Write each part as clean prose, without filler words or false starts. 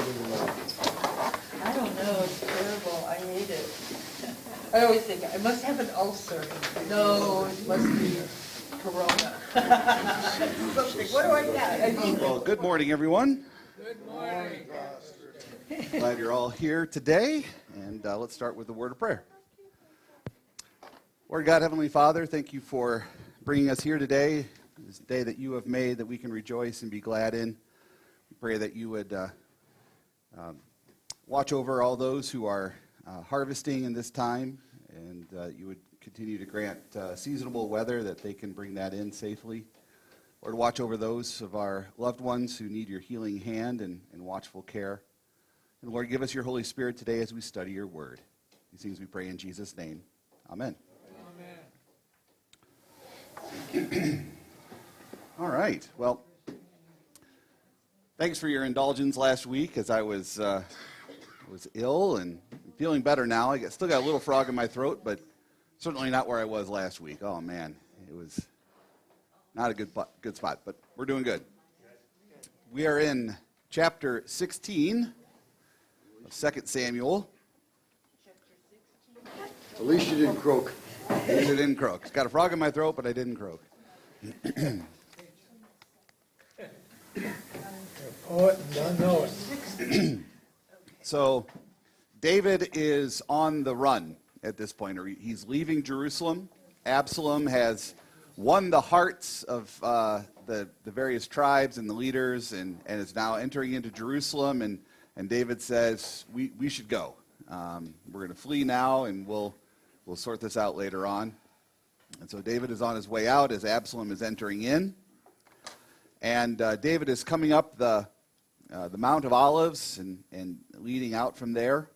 I don't know, it's terrible, I hate it. I always think, I must have an ulcer. No, it must be corona. Something, what do I got? Well, good morning, everyone. Good morning. Glad you're all here today, and let's start with the word of prayer. Lord God, Heavenly Father, thank you for bringing us here today, this day that you have made, that we can rejoice and be glad in. We pray that you would watch over all those who are harvesting in this time, and you would continue to grant seasonable weather that they can bring that in safely. Lord, watch over those of our loved ones who need your healing hand and watchful care. And Lord, give us your Holy Spirit today as we study your word. These things we pray in Jesus' name. Amen. Amen. All right. Well, thanks for your indulgence last week as I was ill and feeling better now. I still got a little frog in my throat, but certainly not where I was last week. Oh, man. It was not a good spot, but we're doing good. We are in chapter 16 of 2 Samuel. At least you didn't croak. At least I didn't croak. Got a frog in my throat, but I didn't croak. Poet and don't know it. So David is on the run at this point, or he's leaving Jerusalem. Absalom has won the hearts of the various tribes and the leaders, and is now entering into Jerusalem. And David says, we should go. We're going to flee now, and we'll sort this out later on. And so David is on his way out as Absalom is entering in. And David is coming up the Mount of Olives and leading out from there.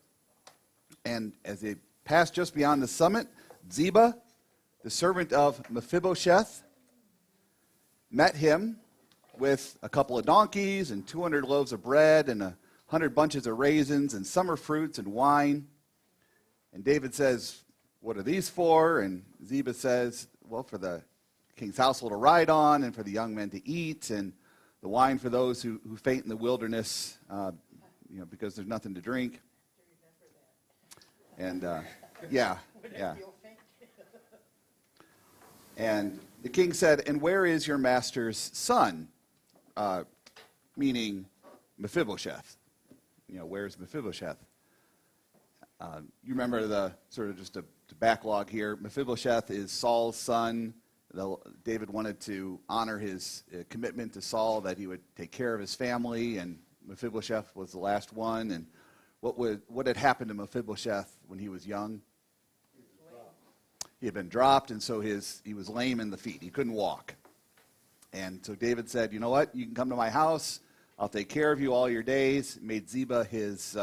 And as they pass just beyond the summit, Ziba, the servant of Mephibosheth, met him with a couple of donkeys and 200 loaves of bread and 100 bunches of raisins and summer fruits and wine. And David says, "What are these for?" And Ziba says, "Well, for the king's household to ride on and for the young men to eat, and the wine for those who faint in the wilderness, because there's nothing to drink." And yeah. And the king said, "And where is your master's son?" Meaning Mephibosheth. Where's Mephibosheth? You remember the sort of just a backlog here. Mephibosheth is Saul's son. David wanted to honor his commitment to Saul that he would take care of his family, and Mephibosheth was the last one. And what had happened to Mephibosheth when he was young? He had been dropped, and so he was lame in the feet. He couldn't walk. And so David said, "You know what? You can come to my house. I'll take care of you all your days." Made Ziba his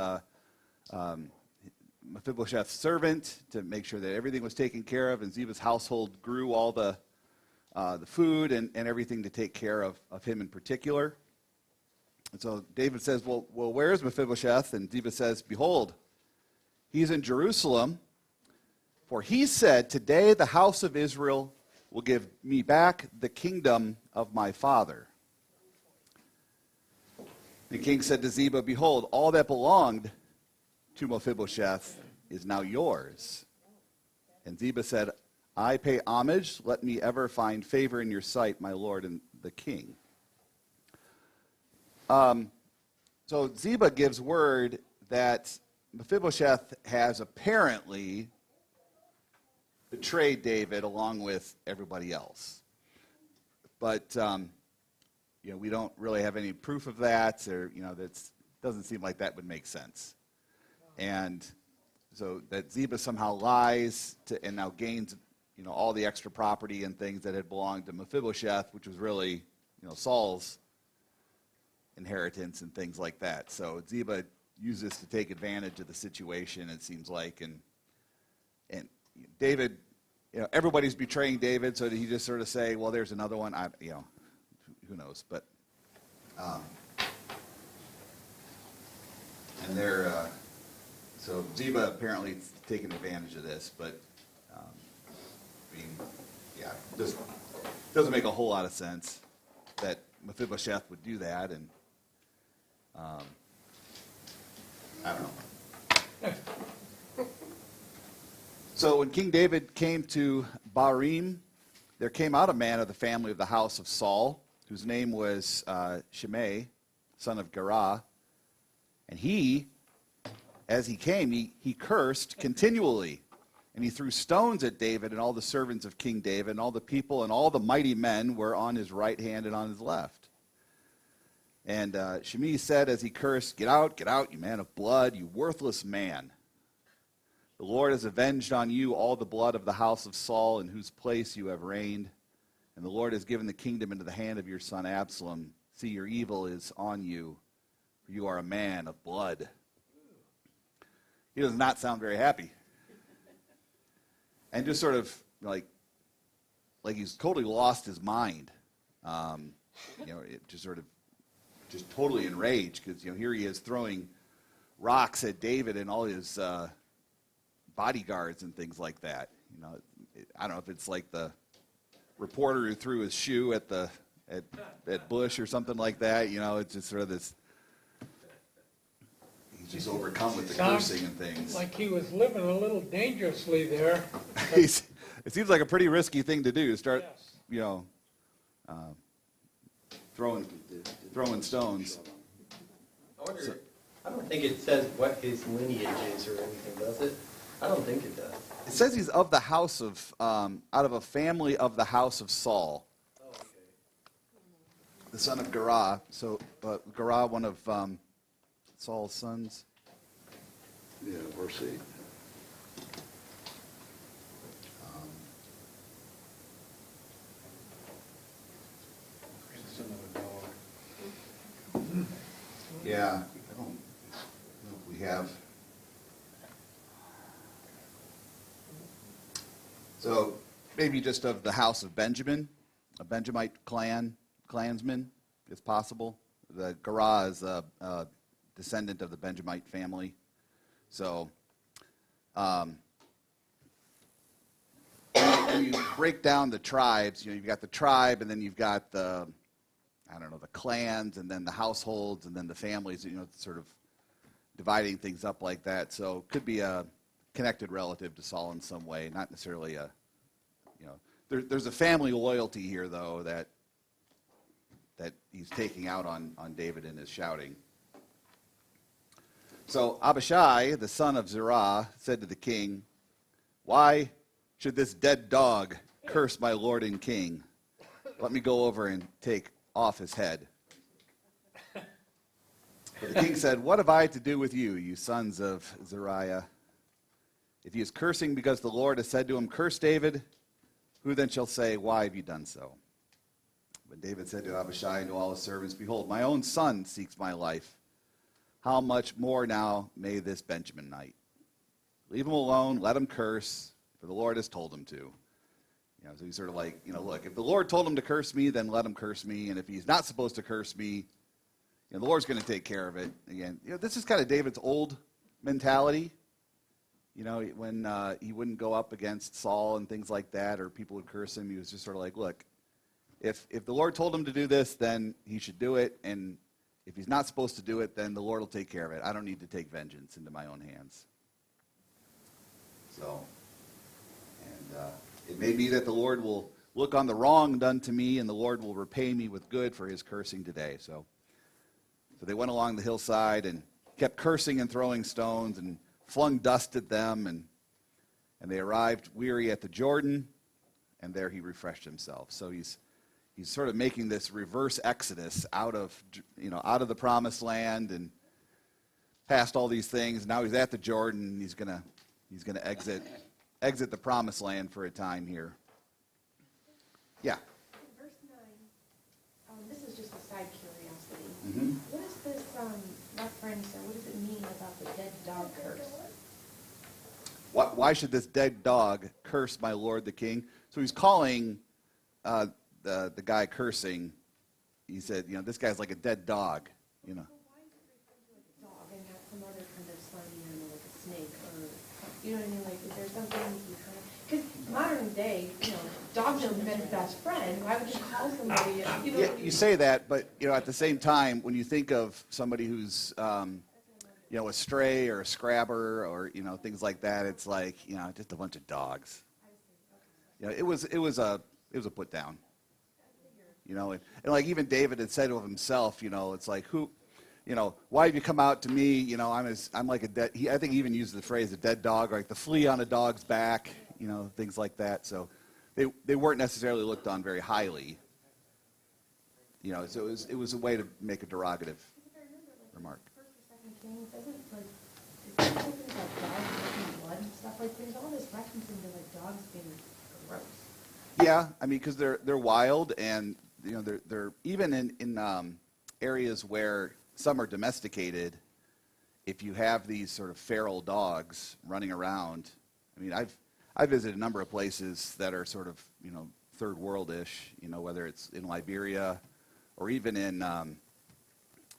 Mephibosheth's servant to make sure that everything was taken care of, and Ziba's household grew all the food and everything to take care of him in particular. And so David says, well, where is Mephibosheth? And Ziba says, "Behold, he's in Jerusalem, for he said, 'Today the house of Israel will give me back the kingdom of my father.'" The king said to Ziba, "Behold, all that belonged to Mephibosheth is now yours." And Ziba said, "I pay homage. Let me ever find favor in your sight, my lord and the king." So Ziba gives word that Mephibosheth has apparently betrayed David along with everybody else. But we don't really have any proof of that, or that doesn't seem like that would make sense. And so that Ziba somehow lies and now gains all the extra property and things that had belonged to Mephibosheth, which was really Saul's inheritance and things like that. So Ziba uses to take advantage of the situation, it seems like, and David, everybody's betraying David, so did he just sort of say, "Well, there's another one"? Who knows? But and they're so Ziba apparently taking advantage of this, but just doesn't make a whole lot of sense that Mephibosheth would do that, and I don't know. So when King David came to Barim, there came out a man of the family of the house of Saul, whose name was Shimei, son of Gerah. And he, as he came, he cursed continually. And he threw stones at David and all the servants of King David, and all the people and all the mighty men were on his right hand and on his left. And Shimei said as he cursed, get out, you man of blood, you worthless man. The Lord has avenged on you all the blood of the house of Saul, in whose place you have reigned. And the Lord has given the kingdom into the hand of your son Absalom. See, your evil is on you, for you are a man of blood. He does not sound very happy. And just sort of like he's totally lost his mind. It just sort of just totally enraged because, here he is throwing rocks at David and all his bodyguards and things like that. I don't know if it's like the reporter who threw his shoe at Bush or something like that. It's just sort of this. He's just overcome with the cursing and things. Like he was living a little dangerously there. It seems like a pretty risky thing to do. Start, Yes. Throwing stones. I don't think it says what his lineage is or anything, does it? I don't think it does. It says he's of the house of, out of a family of the house of Saul, Oh, okay. the son of Gerah. So Gerah, one of Saul's sons. Yeah, verse 8. Yeah, I don't know if we have. So maybe just of the house of Benjamin, a Benjamite clansman, it's possible. The Gerah is a descendant of the Benjamite family. So when you break down the tribes, you've got the tribe, and then you've got the clans, and then the households, and then the families, sort of dividing things up like that. So it could be a connected relative to Saul in some way, not necessarily there's a family loyalty here, though, that he's taking out on David in his shouting. So Abishai, the son of Zerah, said to the king, why should this dead dog curse my lord and king? Let me go over and take off his head. But the king said, what have I to do with you, you sons of Zeruiah? If he is cursing because the Lord has said to him, curse David, who then shall say, why have you done so? But David said to Abishai and to all his servants, behold, my own son seeks my life. How much more now may this Benjaminite? Leave him alone, let him curse, for the Lord has told him to. So he's sort of like, look, if the Lord told him to curse me, then let him curse me. And if he's not supposed to curse me, the Lord's going to take care of it. Again, this is kind of David's old mentality. When he wouldn't go up against Saul and things like that, or people would curse him, he was just sort of like, look, if the Lord told him to do this, then he should do it. And if he's not supposed to do it, then the Lord will take care of it. I don't need to take vengeance into my own hands. So, and it may be that the Lord will look on the wrong done to me, and the Lord will repay me with good for his cursing today. So they went along the hillside and kept cursing and throwing stones and flung dust at them, and they arrived weary at the Jordan, and there he refreshed himself. So he's sort of making this reverse exodus out of the promised land and past all these things. Now he's at the Jordan, and he's gonna exit the promised land for a time here. Yeah. Verse 9, this is just a side curiosity. Mm-hmm. What is this reference, or what does it mean about the dead dog curse? Why should this dead dog curse my lord the king? So he's calling the guy cursing. He said, this guy's like a dead dog. So why is it referred to like a dog and not some other kind of slimy animal like a snake or, you know what I mean? Like, is there something you kind of, because modern day, dogs are men's best friend. Why would you call somebody, Yeah, you say that, but at the same time, when you think of somebody who's a stray or a scrabber or, things like that. It's like, just a bunch of dogs. It was a put down. And like even David had said of himself, it's like, why have you come out to me? I'm like a dead, I think he even used the phrase a dead dog, like the flea on a dog's back, things like that. So they weren't necessarily looked on very highly. So it was a way to make a derogative remark. First or second Kings doesn't like dogs licking blood and stuff, like there's all this referencing to like dogs being gross. Yeah, I mean, because they're wild, and they're even in areas where some are domesticated. If you have these sort of feral dogs running around, I mean, I've visited a number of places that are sort of third world-ish, whether it's in Liberia or even in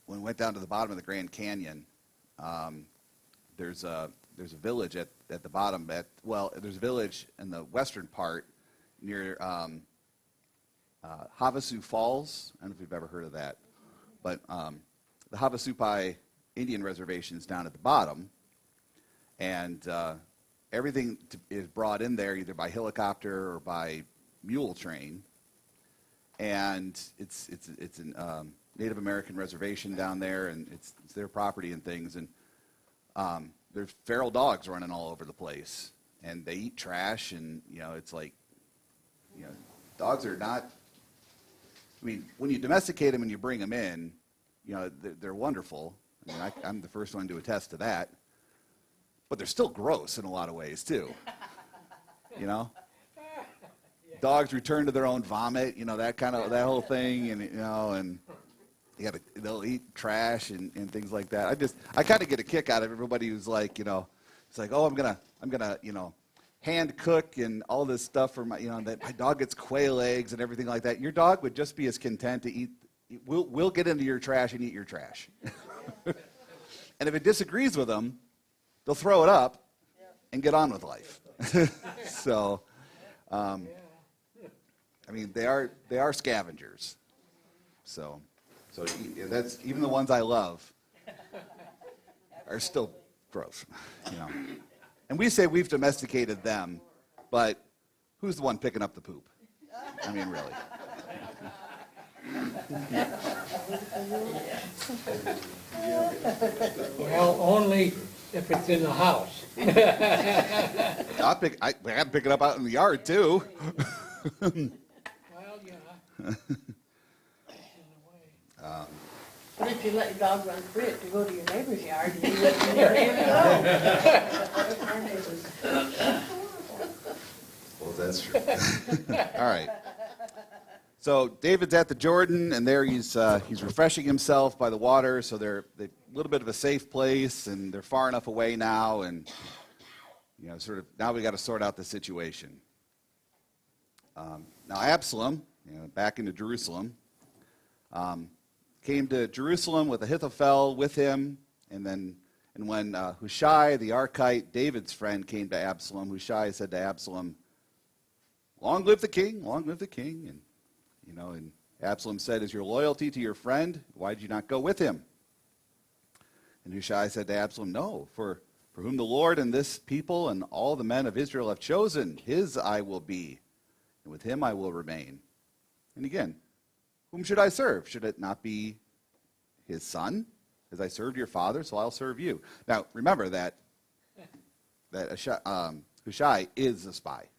when we went down to the bottom of the Grand Canyon. There's a village at the bottom. There's a village in the western part near Havasu Falls. I don't know if you've ever heard of that, but the Havasupai Indian Reservation is down at the bottom, and everything is brought in there either by helicopter or by mule train, and it's a Native American reservation down there, and it's their property and things, and there's feral dogs running all over the place, and they eat trash, and it's like, dogs are not. I mean, when you domesticate them and you bring them in, they're wonderful. I mean, I'm the first one to attest to that. But they're still gross in a lot of ways too. Dogs return to their own vomit, that whole thing, and and they'll eat trash and things like that. I kind of get a kick out of everybody who's like, it's like, oh, I'm gonna hand cook and all this stuff for that my dog gets quail eggs and everything like that. Your dog would just be as content to eat. We'll get into your trash and eat your trash. And if it disagrees with them, they'll throw it up and get on with life. So, I mean, they are scavengers. So that's even the ones I love are still gross, And we say we've domesticated them, but who's the one picking up the poop? I mean, really. Well, only if it's in the house. I can pick it up out in the yard too. Well, yeah. But if you let your dog run free to go to your neighbor's yard, and you let your neighbor go. Our neighbors. Well, that's true. All right. So David's at the Jordan, and there he's refreshing himself by the water. So they're a little bit of a safe place, and they're far enough away now, and sort of now we got to sort out the situation. Now Absalom, back into Jerusalem, came to Jerusalem with Ahithophel with him, and when Hushai the Archite, David's friend, came to Absalom, Hushai said to Absalom, "Long live the king! Long live the king!" And and Absalom said, "Is your loyalty to your friend? Why did you not go with him?" And Hushai said to Absalom, "No, for whom the Lord and this people and all the men of Israel have chosen, his I will be, and with him I will remain." And again, whom should I serve? Should it not be his son? As I served your father, so I'll serve you. Now, remember that Hushai is a spy.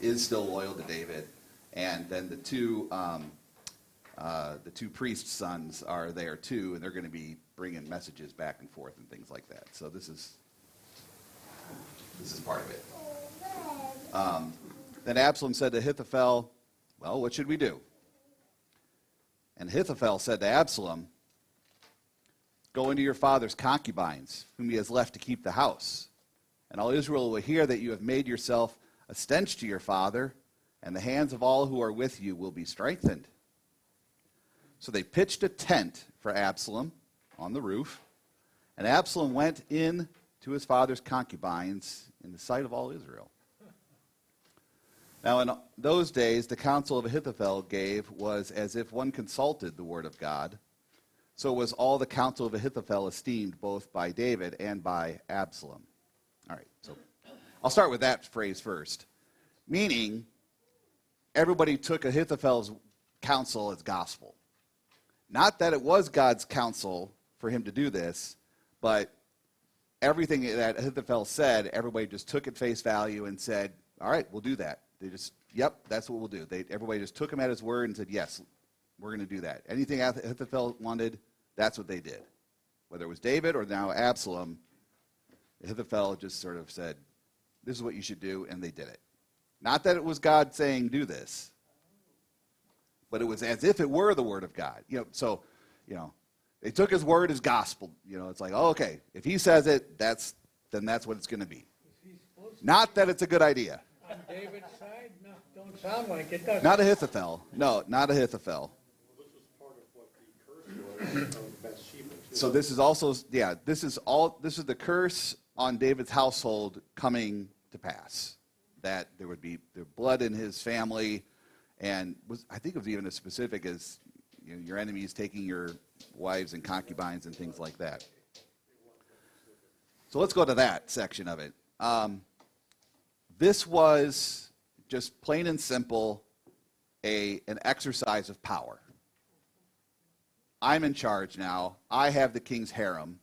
Is still loyal to David, and then the two priest sons are there too, and they're going to be bringing messages back and forth and things like that. So this is part of it. Then Absalom said to Ahithophel, "Well, what should we do?" And Ahithophel said to Absalom, "Go into your father's concubines, whom he has left to keep the house, and all Israel will hear that you have made yourself a stench to your father, and the hands of all who are with you will be strengthened." So they pitched a tent for Absalom on the roof, and Absalom went in to his father's concubines in the sight of all Israel. Now in those days, the counsel of Ahithophel gave was as if one consulted the word of God. So was all the counsel of Ahithophel esteemed both by David and by Absalom. All right, so I'll start with that phrase first. Meaning, everybody took Ahithophel's counsel as gospel. Not that it was God's counsel for him to do this, but everything that Ahithophel said, everybody just took at face value and said, all right, we'll do that. They just, yep, that's what we'll do. Everybody just took him at his word and said, yes, we're going to do that. Anything Ahithophel wanted, that's what they did. Whether it was David or now Absalom, Ahithophel just sort of said, this is what you should do, and they did it. Not that it was God saying, do this, but it was as if it were the word of God. So, they took his word as gospel. It's like, oh, okay, if he says it, then that's what it's going to be. Not that it's a good idea. On David's side? No, don't sound like it, does it? Not Ahithophel. No, not Ahithophel. This was part of what the curse was of Bathsheba, too. So this is also, this is the curse on David's household coming to pass. That there would be blood in his family, and I think it was even as specific as your enemies taking your wives and concubines and things like that. So let's go to that section of it. This was just plain and simple an exercise of power. I'm in charge now. I have the king's harem,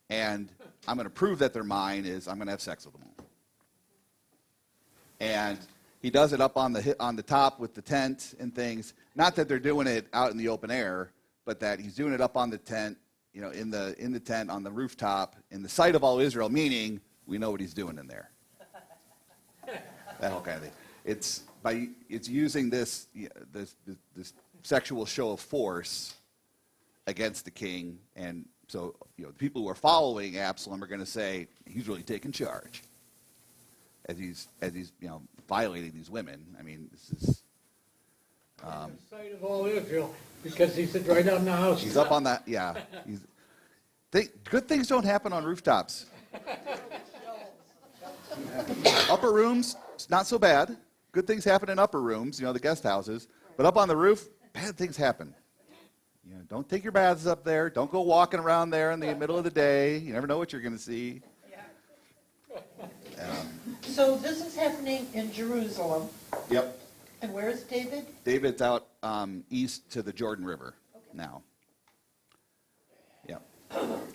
and I'm going to prove that they're mine is I'm going to have sex with them all. And he does it up on the top with the tent and things. Not that they're doing it out in the open air, but that he's doing it up on the tent, in the tent on the rooftop in the sight of all Israel. Meaning, we know what he's doing in there. That whole kind of thing. It's using this sexual show of force against the king, and so the people who are following Absalom are going to say he's really taking charge. As he's violating these women. I mean, this is. In the sight of all Israel, because he's right on the house. He's up on that. Yeah. Good things don't happen on rooftops. Upper rooms, it's not so bad. Good things happen in upper rooms, the guest houses. But up on the roof, bad things happen. Don't take your baths up there. Don't go walking around there in the middle of the day. You never know what you're going to see. So this is happening in Jerusalem, Yep. and where is David? David's out east to the Jordan River now. Yep.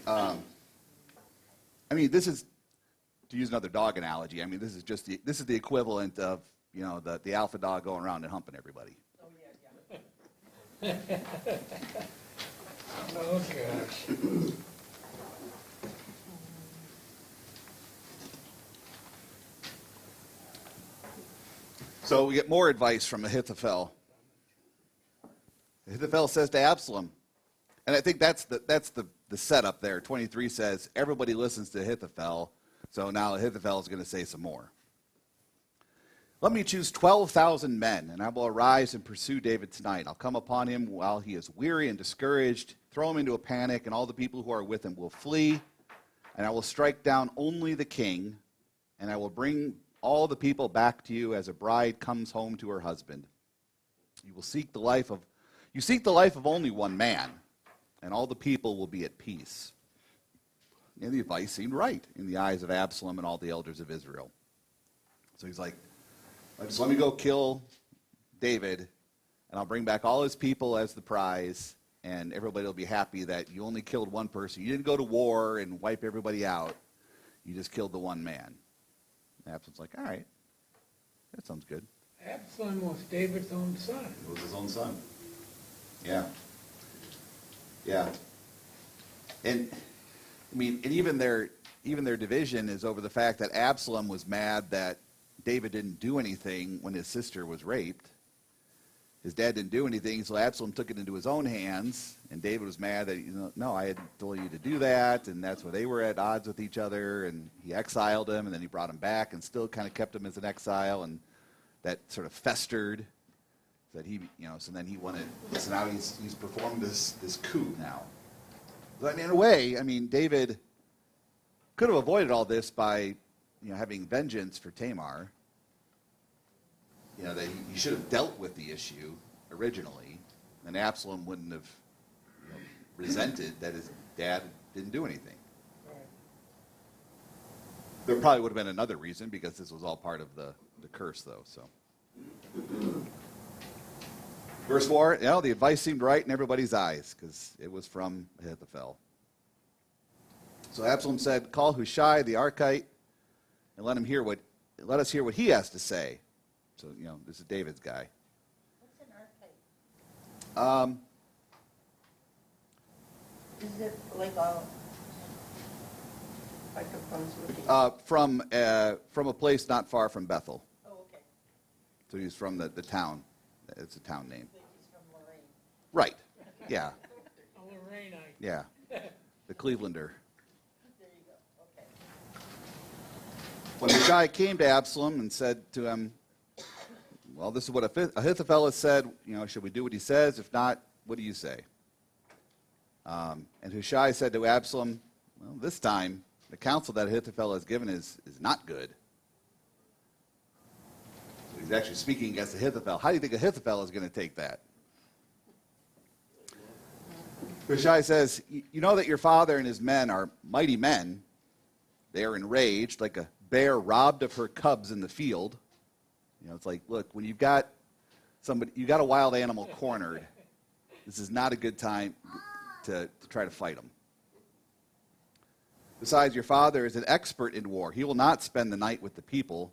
I mean, this is, to use another dog analogy, I mean, this is the equivalent of, the alpha dog going around and humping everybody. Oh, yeah. Oh, gosh. So we get more advice from Ahithophel. Ahithophel says to Absalom, and I think that's the setup there. 23 says everybody listens to Ahithophel, so now Ahithophel is going to say some more. Let me choose 12,000 men, and I will arise and pursue David tonight. I'll come upon him while he is weary and discouraged, throw him into a panic, and all the people who are with him will flee, and I will strike down only the king, and I will bring all the people back to you as a bride comes home to her husband. You seek the life of only one man, and all the people will be at peace. And the advice seemed right in the eyes of Absalom and all the elders of Israel. So he's like, just let me go kill David, and I'll bring back all his people as the prize, and everybody will be happy that you only killed one person. You didn't go to war and wipe everybody out. You just killed the one man. And Absalom's like, all right, that sounds good. Absalom was David's own son. It was his own son. Yeah. Yeah. And I mean, and even their division is over the fact that Absalom was mad that David didn't do anything when his sister was raped. His dad didn't do anything, so Absalom took it into his own hands, and David was mad that, no, I had told you to do that, and that's where they were at odds with each other, and he exiled him, and then he brought him back and still kind of kept him as an exile, and that sort of festered. That he, so then he wanted, so now he's performed this coup now. But in a way, I mean, David could have avoided all this by, having vengeance for Tamar. That he should have dealt with the issue originally, and Absalom wouldn't have resented that his dad didn't do anything. There probably would have been another reason, because this was all part of the curse, though. So, verse 4, the advice seemed right in everybody's eyes, because it was from Ahithophel. So Absalom said, "Call Hushai the Archite, and let us hear what he has to say." So, this is David's guy. What's an archite? Is it like a looking? From a place not far from Bethel. Oh, okay. So he's from the town. It's a town name. I think he's from Lorraine. Right. Yeah. A Lorrainite. Yeah. The Clevelander. There you go, okay. When Hushai came to Absalom and said to him, "Well, this is what Ahithophel has said. Should we do what he says? If not, what do you say?" And Hushai said to Absalom, "Well, this time the counsel that Ahithophel has given is not good." So he's actually speaking against Ahithophel. How do you think Ahithophel is going to take that? Hushai says, "You know that your father and his men are mighty men. They are enraged like a bear robbed of her cubs in the field." It's like, look, when you've got a wild animal cornered, this is not a good time to try to fight them. Besides, your father is an expert in war. He will not spend the night with the people.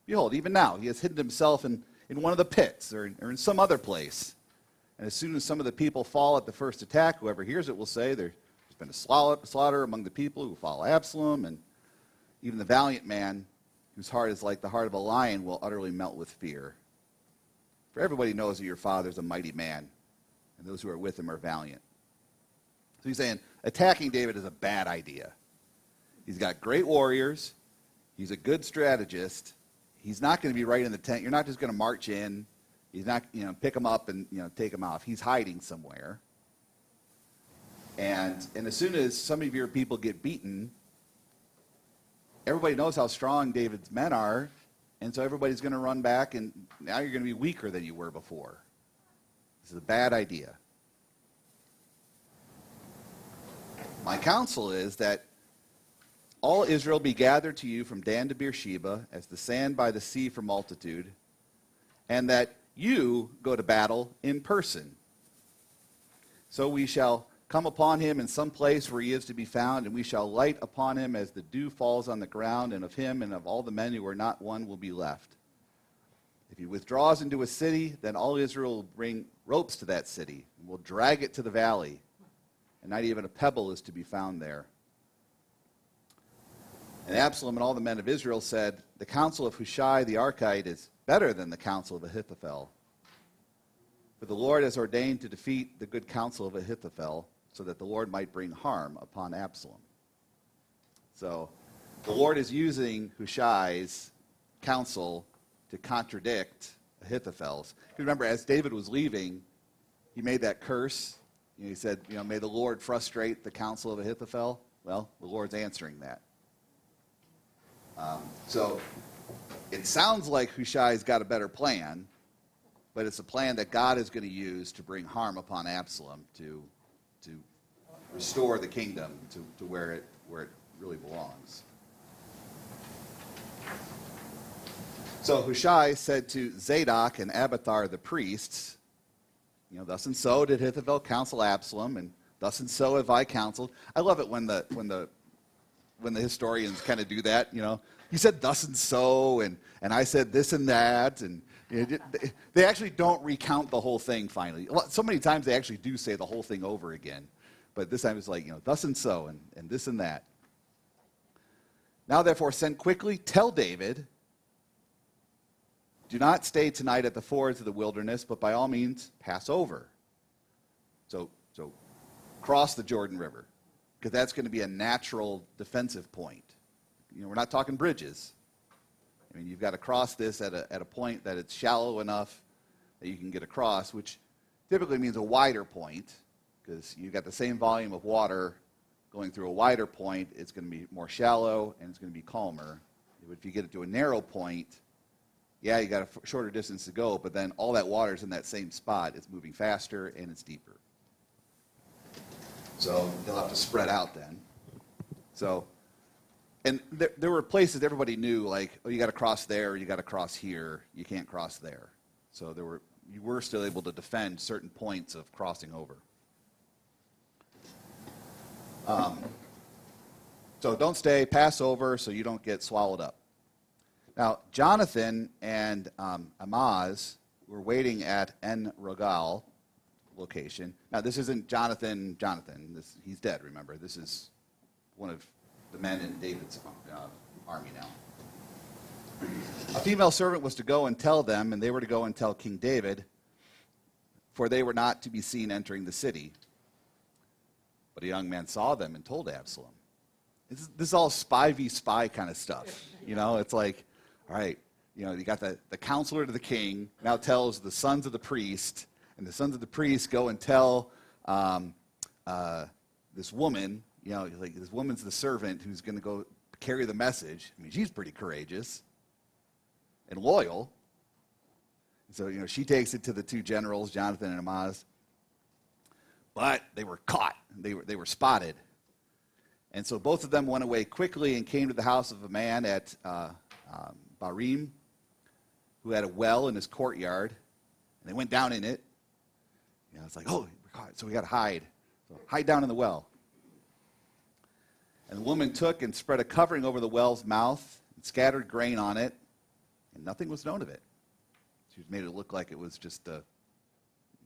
Behold, even now, he has hidden himself in one of the pits or in some other place. And as soon as some of the people fall at the first attack, whoever hears it will say, there's been a slaughter among the people who follow Absalom, and even the valiant man, whose heart is like the heart of a lion, will utterly melt with fear. For everybody knows that your father is a mighty man, and those who are with him are valiant. So he's saying attacking David is a bad idea. He's got great warriors. He's a good strategist. He's not going to be right in the tent. You're not just going to march in. He's not, pick him up and, take him off. He's hiding somewhere. And as soon as some of your people get beaten, everybody knows how strong David's men are, and so everybody's going to run back, and now you're going to be weaker than you were before. This is a bad idea. My counsel is that all Israel be gathered to you from Dan to Beersheba, as the sand by the sea for multitude, and that you go to battle in person. So we shall come upon him in some place where he is to be found, and we shall light upon him as the dew falls on the ground, and of him and of all the men who are not one will be left. If he withdraws into a city, then all Israel will bring ropes to that city, and will drag it to the valley, and not even a pebble is to be found there. And Absalom and all the men of Israel said, "The counsel of Hushai the Archite is better than the counsel of Ahithophel. For the Lord has ordained to defeat the good counsel of Ahithophel, so that the Lord might bring harm upon Absalom." So the Lord is using Hushai's counsel to contradict Ahithophel's. Remember, as David was leaving, he made that curse. He said, "May the Lord frustrate the counsel of Ahithophel." Well, the Lord's answering that. So it sounds like Hushai's got a better plan, but it's a plan that God is going to use to bring harm upon Absalom, to restore the kingdom to where it really belongs. So Hushai said to Zadok and Abiathar the priests, "Thus and so did Ahithophel counsel Absalom, and thus and so have I counseled." I love it when the historians kind of do that. He said thus and so, and I said this and that, and they actually don't recount the whole thing finally. So many times they actually do say the whole thing over again, but this time it's like, thus and so, and this and that. "Now therefore send quickly, tell David, do not stay tonight at the fords of the wilderness, but by all means pass over." So cross the Jordan River, because that's going to be a natural defensive point. We're not talking bridges. You've got to cross this at a point that it's shallow enough that you can get across, which typically means a wider point, because you've got the same volume of water going through a wider point. It's going to be more shallow, and it's going to be calmer. If you get it to a narrow point, yeah, you got a shorter distance to go, but then all that water is in that same spot. It's moving faster, and it's deeper. So they'll have to spread out then. So, and there were places everybody knew, like, oh, you got to cross there, you got to cross here, you can't cross there. So you were still able to defend certain points of crossing over. So don't stay, pass over so you don't get swallowed up. Now, Jonathan and Amaz were waiting at En Rogal location. Now, this isn't Jonathan. He's dead, remember. This is one of the men in David's army now. A female servant was to go and tell them, and they were to go and tell King David, for they were not to be seen entering the city. But a young man saw them and told Absalom. This is all spy v. spy kind of stuff. You know, it's like, all right, you know, you got the counselor to the king now tells the sons of the priest, and the sons of the priest go and tell this woman, you know, like this woman's the servant who's going to go carry the message. I mean, she's pretty courageous and loyal. So, you know, she takes it to the two generals, Jonathan and Amaz. But they were caught. They were spotted. And so both of them went away quickly and came to the house of a man at Barim, who had a well in his courtyard. And they went down in it. You know, it's like, oh, we're caught, so we got to hide. So hide down in the well. And the woman took and spread a covering over the well's mouth and scattered grain on it, and nothing was known of it. She made it look like it was just a,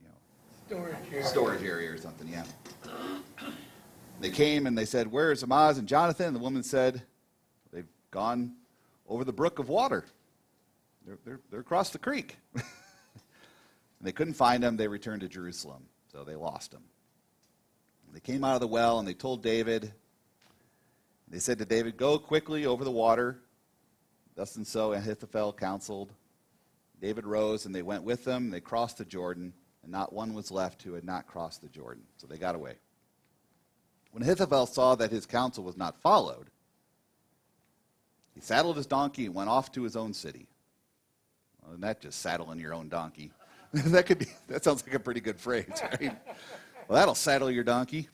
you know, storage area or something, yeah. They came and they said, "Where's Amaz and Jonathan?" And the woman said, "They've gone over the brook of water. They're across the creek." And they couldn't find them. They returned to Jerusalem, so they lost them. And they came out of the well and they told David. They said to David, "Go quickly over the water." Thus and so Ahithophel counseled. David rose and they went with them. They crossed the Jordan, and not one was left who had not crossed the Jordan. So they got away. When Ahithophel saw that his counsel was not followed, he saddled his donkey and went off to his own city. Well, isn't that just saddling your own donkey? That sounds like a pretty good phrase, right? Well, that'll saddle your donkey.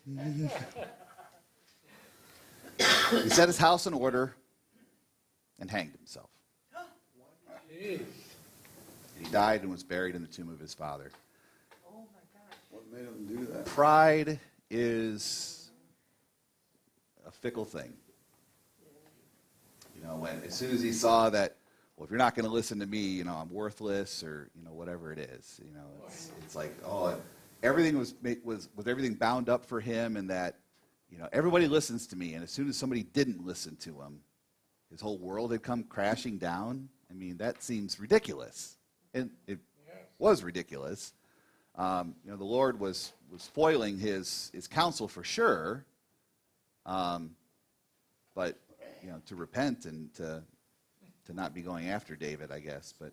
He set his house in order and hanged himself. Jeez. He died and was buried in the tomb of his father. Oh, my God. What made him do that? Pride is a fickle thing. You know, as soon as he saw that, well, if you're not going to listen to me, you know, I'm worthless, or, you know, whatever it is. You know, it's like, oh, everything was everything bound up for him, and that, you know, everybody listens to me, and as soon as somebody didn't listen to him, his whole world had come crashing down. I mean, that seems ridiculous. And it was ridiculous. You know, the Lord was foiling his counsel for sure. But, you know, to repent and to not be going after David, I guess. But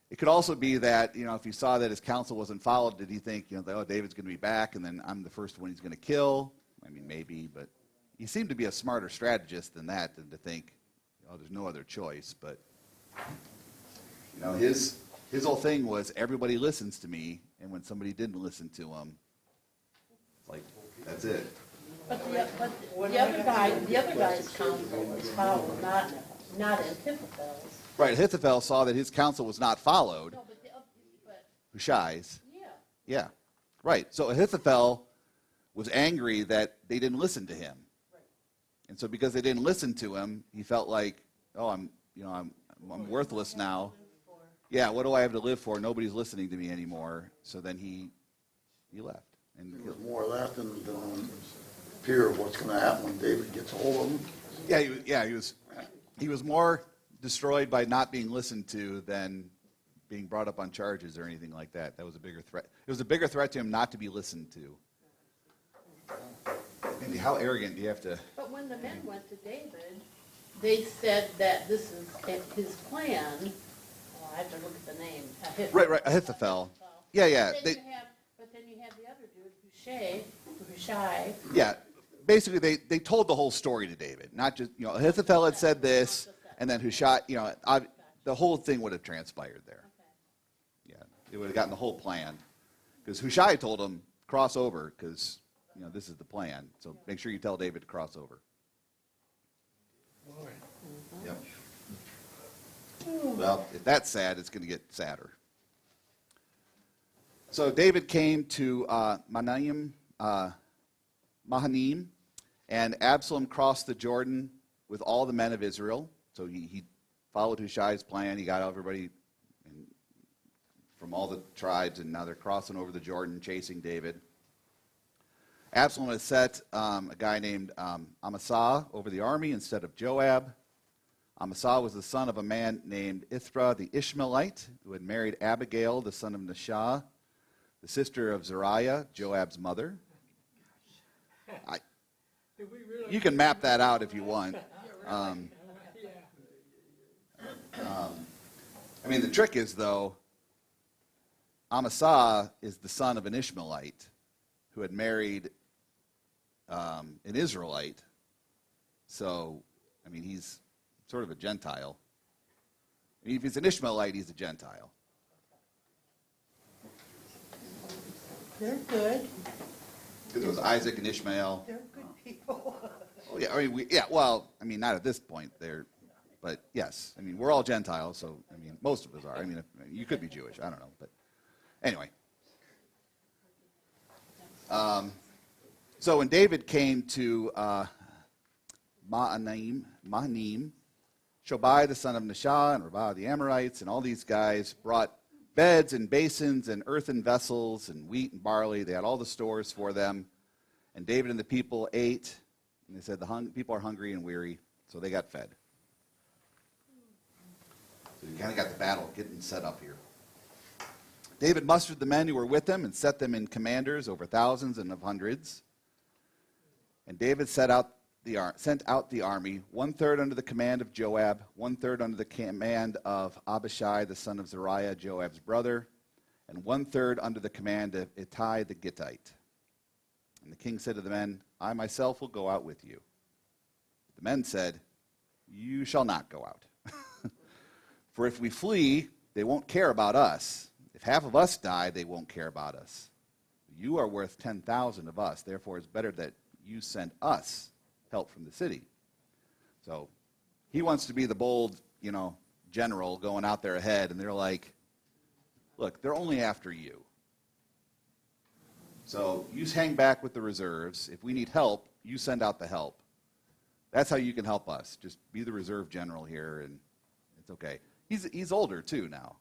it could also be that, you know, if he saw that his counsel wasn't followed, did he think, you know, that, oh, David's going to be back and then I'm the first one he's going to kill? I mean, maybe, but he seemed to be a smarter strategist than that, than to think, oh, there's no other choice. But, you know, his whole thing was everybody listens to me, and when somebody didn't listen to him, it's like, that's it. But the other guy's counsel was followed, not Ahithophel's. Right, Ahithophel saw that his counsel was not followed. No, but Hushai's. yeah. Yeah, right. So Ahithophel was angry that they didn't listen to him. Right. And so because they didn't listen to him, he felt like, oh, I'm worthless now. Yeah, what do I have to live for? Nobody's listening to me anymore. So then he left. And It was more of that than fear of what's going to happen when David gets a hold of him. he was more destroyed by not being listened to than being brought up on charges or anything like that. That was a bigger threat. It was a bigger threat to him not to be listened to. Andy, how arrogant do you have to? But when the men went to David, they said that this is his plan. Oh, I have to look at the name. Right, Ahithophel. Yeah. But then you have the other dude, Hushai. Yeah, basically they told the whole story to David, not just, you know, Ahithophel had said this, and then Hushai, you know, the whole thing would have transpired there. Yeah, it would have gotten the whole plan, because Hushai told him cross over, because this is the plan. So make sure you tell David to cross over. Boy. Yep. Well, if that's sad, it's going to get sadder. So David came to Mahanaim, and Absalom crossed the Jordan with all the men of Israel. So he followed Hushai's plan. He got everybody from all the tribes, and now they're crossing over the Jordan, chasing David. Absalom had set a guy named Amasa over the army instead of Joab. Amasa was the son of a man named Ithra the Ishmaelite, who had married Abigail, the son of Nashah, the sister of Zariah, Joab's mother. Did we really? You can map that out if you want. Yeah. The trick is, though, Amasa is the son of an Ishmaelite who had married an Israelite. So, he's sort of a Gentile. If he's an Ishmaelite, he's a Gentile. They're good. Because it was Isaac and Ishmael. They're good people. Oh, yeah, not at this point. But yes, we're all Gentiles, so most of us are. You could be Jewish. I don't know, but anyway. So when David came to Mahanaim, Shobai the son of Nashah and Rabbah the Amorites and all these guys brought beds and basins and earthen vessels and wheat and barley. They had all the stores for them. And David and the people ate, and they said the people are hungry and weary, so they got fed. So you kind of got the battle getting set up here. David mustered the men who were with him and set them in commanders over thousands and of hundreds. And David sent out the army, 1/3 under the command of Joab, 1/3 under the command of Abishai, the son of Zeruiah, Joab's brother, and 1/3 under the command of Ittai the Gittite. And the king said to the men, I myself will go out with you. The men said, you shall not go out. For if we flee, they won't care about us. If half of us die, they won't care about us. You are worth 10,000 of us. Therefore, it's better that you send us help from the city. So he wants to be the bold, general going out there ahead. And they're like, look, they're only after you. So you hang back with the reserves. If we need help, you send out the help. That's how you can help us. Just be the reserve general here, and it's okay. He's older too now.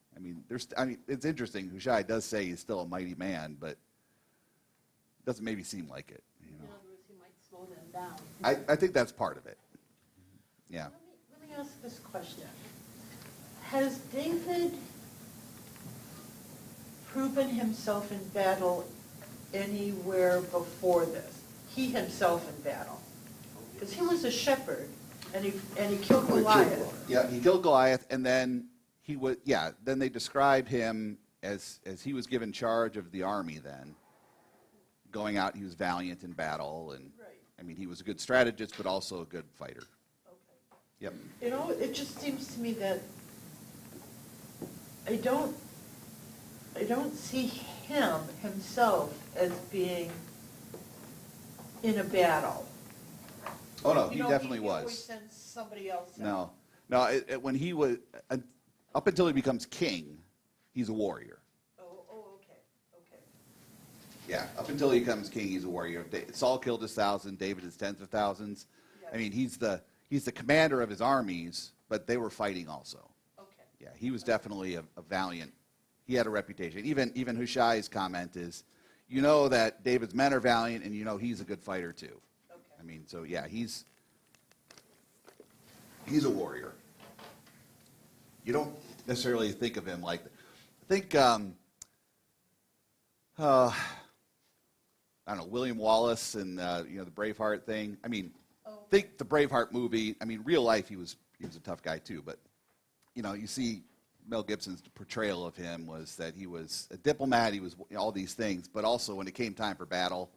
It's interesting. Hushai does say he's still a mighty man, but it doesn't maybe seem like it. In other words, he might slow them down. I think that's part of it. Yeah. Let me ask this question. Has David proven himself in battle anywhere before this? He himself in battle? Because he was a shepherd, and he killed Goliath. Yeah, he killed Goliath, and then then they describe him as he was given charge of the army then. Going out, he was valiant in battle, and Right. he was a good strategist, but also a good fighter. Okay. Yep. It just seems to me that I don't see him himself as being in a battle. Oh no, he definitely He always was. sends somebody else out. No. When he was up until he becomes king, he's a warrior. Okay. Yeah, up until he becomes king, he's a warrior. Saul killed his 1,000, David his tens of thousands. Yeah. He's the commander of his armies, but they were fighting also. Okay. Yeah, he was definitely a valiant. He had a reputation. Even Hushai's comment is, that David's men are valiant, and he's a good fighter too. Okay. So yeah, he's a warrior. You don't necessarily think of him like that. Think, I don't know, William Wallace and the Braveheart thing. Think the Braveheart movie. Real life he was a tough guy too, but you see Mel Gibson's portrayal of him was that he was a diplomat. He was all these things, but also when it came time for battle,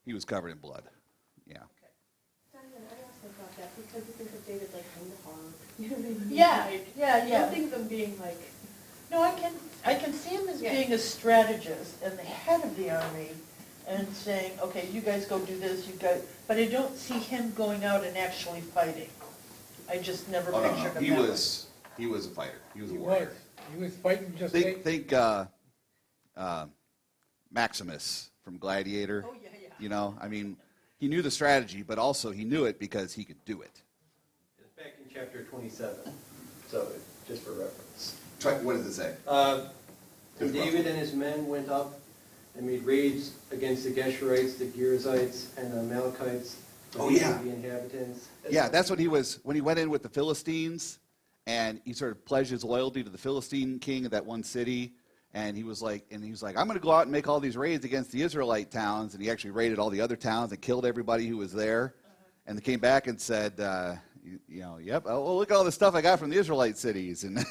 he was covered in blood. Yeah. Diane, I also thought that because you think of David like kind of hard. You know what I mean? Yeah, Like, yeah. I don't think of him being like, No, I can see him as Yeah. being a strategist and the head of the army, and saying, okay, you guys go do this, you guys, but I don't see him going out and actually fighting. I just never Oh, no, pictured no, him that way. he was a fighter. He was a He was, warrior. he was fighting just Think Maximus from Gladiator. Oh, yeah, yeah. You know, I mean, he knew the strategy, but also he knew it because he could do it. It's back in chapter 27, so just for reference. What does it say? And David and his men went up and made raids against the Geshurites, the Girzites, and the Amalekites, Oh, yeah. the inhabitants. Yeah, that's what he was, when he went in with the Philistines, and he sort of pledged his loyalty to the Philistine king of that one city, and he was like, I'm going to go out and make all these raids against the Israelite towns, and he actually raided all the other towns and killed everybody who was there, and they came back and said, yep, oh, well, look at all the stuff I got from the Israelite cities, and,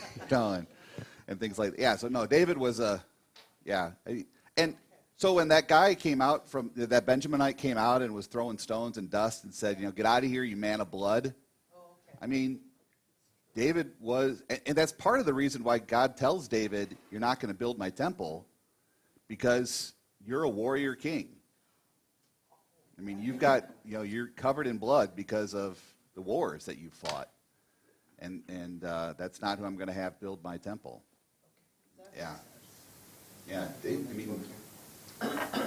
and things like that. Yeah, so no, David was and so when that guy came out that Benjaminite came out and was throwing stones and dust and said, get out of here, you man of blood. Oh, okay. I mean, David was, and that's part of the reason why God tells David, you're not going to build my temple, because you're a warrior king. I mean, you've got, you're covered in blood because of the wars that you've fought. And that's not who I'm going to have build my temple. Yeah. Yeah,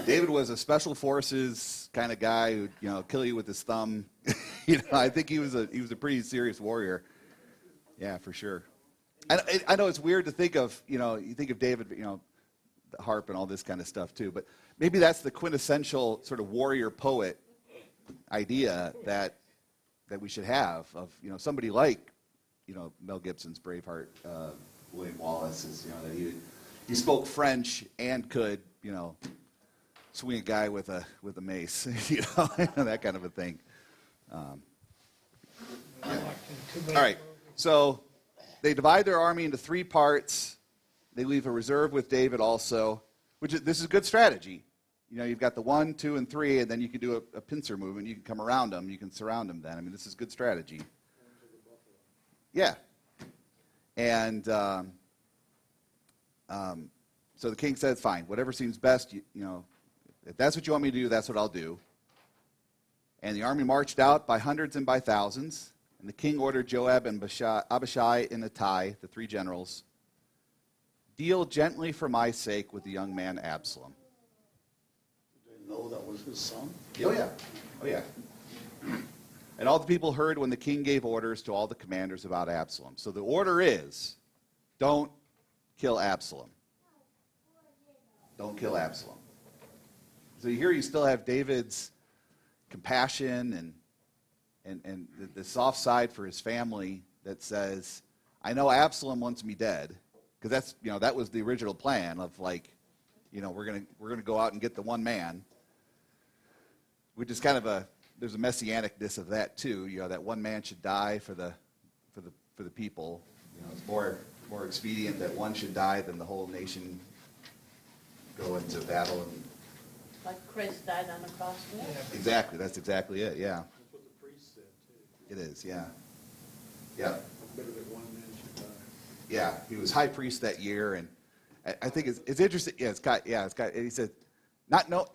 David was a special forces kind of guy who'd, kill you with his thumb. I think he was a pretty serious warrior. Yeah, for sure. I know it's weird to think of, you think of David, the harp and all this kind of stuff too, but maybe that's the quintessential sort of warrior poet idea that we should have of, somebody like, Mel Gibson's Braveheart, William Wallace is, that he spoke French and could, swing a guy with a mace, that kind of a thing. All right, so they divide their army into 3 parts. They leave a reserve with David also, this is good strategy. You've got the 1, 2, and 3, and then you can do a pincer movement. You can come around them. You can surround them then. I mean, this is good strategy. Yeah. And so the king said, fine, whatever seems best, if that's what you want me to do, that's what I'll do. And the army marched out by hundreds and by thousands. And the king ordered Joab and Abishai and Ittai, the 3 generals, deal gently for my sake with the young man Absalom. Did they know that was his son? Oh, yeah. Oh, yeah. And all the people heard when the king gave orders to all the commanders about Absalom. So the order is, don't kill Absalom. Don't kill Absalom. So here you still have David's compassion and the soft side for his family that says, I know Absalom wants me dead, because that's, that was the original plan of we're gonna go out and get the one man, which is kind of there's a messianicness of that too. That one man should die for the people. It's more expedient that one should die than the whole nation go into battle. And Like Christ died on the cross. Yeah. exactly, that's exactly it. Yeah, That's what the priest said, too. it is. Yeah, yeah, Better that one man should die. yeah. He was high priest that year, and I think it's interesting. Yeah, it's got. And he said,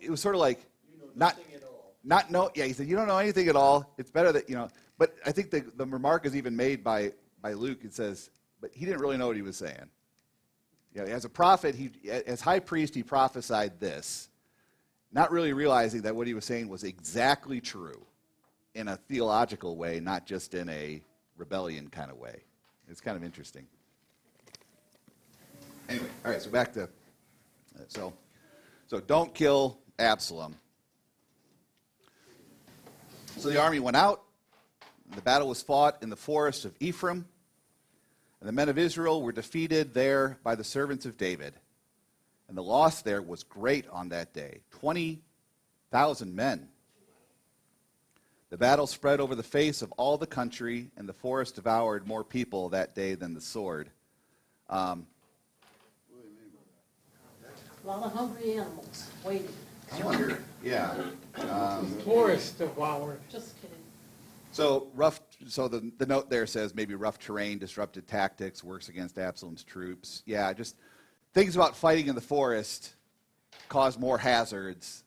it was sort of like not. Nothing at all. Not know, yeah, he said, you don't know anything at all. It's better that, but I think the remark is even made by Luke. It says, but he didn't really know what he was saying. As a prophet, as high priest, he prophesied this, not really realizing that what he was saying was exactly true in a theological way, not just in a rebellion kind of way. It's kind of interesting. Anyway, all right, so back to, so don't kill Absalom. So the army went out, and the battle was fought in the forest of Ephraim, and the men of Israel were defeated there by the servants of David. And the loss there was great on that day, 20,000 men. The battle spread over the face of all the country, and the forest devoured more people that day than the sword. A lot of hungry animals waiting. I wonder, yeah. forest devoured. Just kidding. So the note there says maybe rough terrain, disrupted tactics, works against Absalom's troops. Yeah, just things about fighting in the forest cause more hazards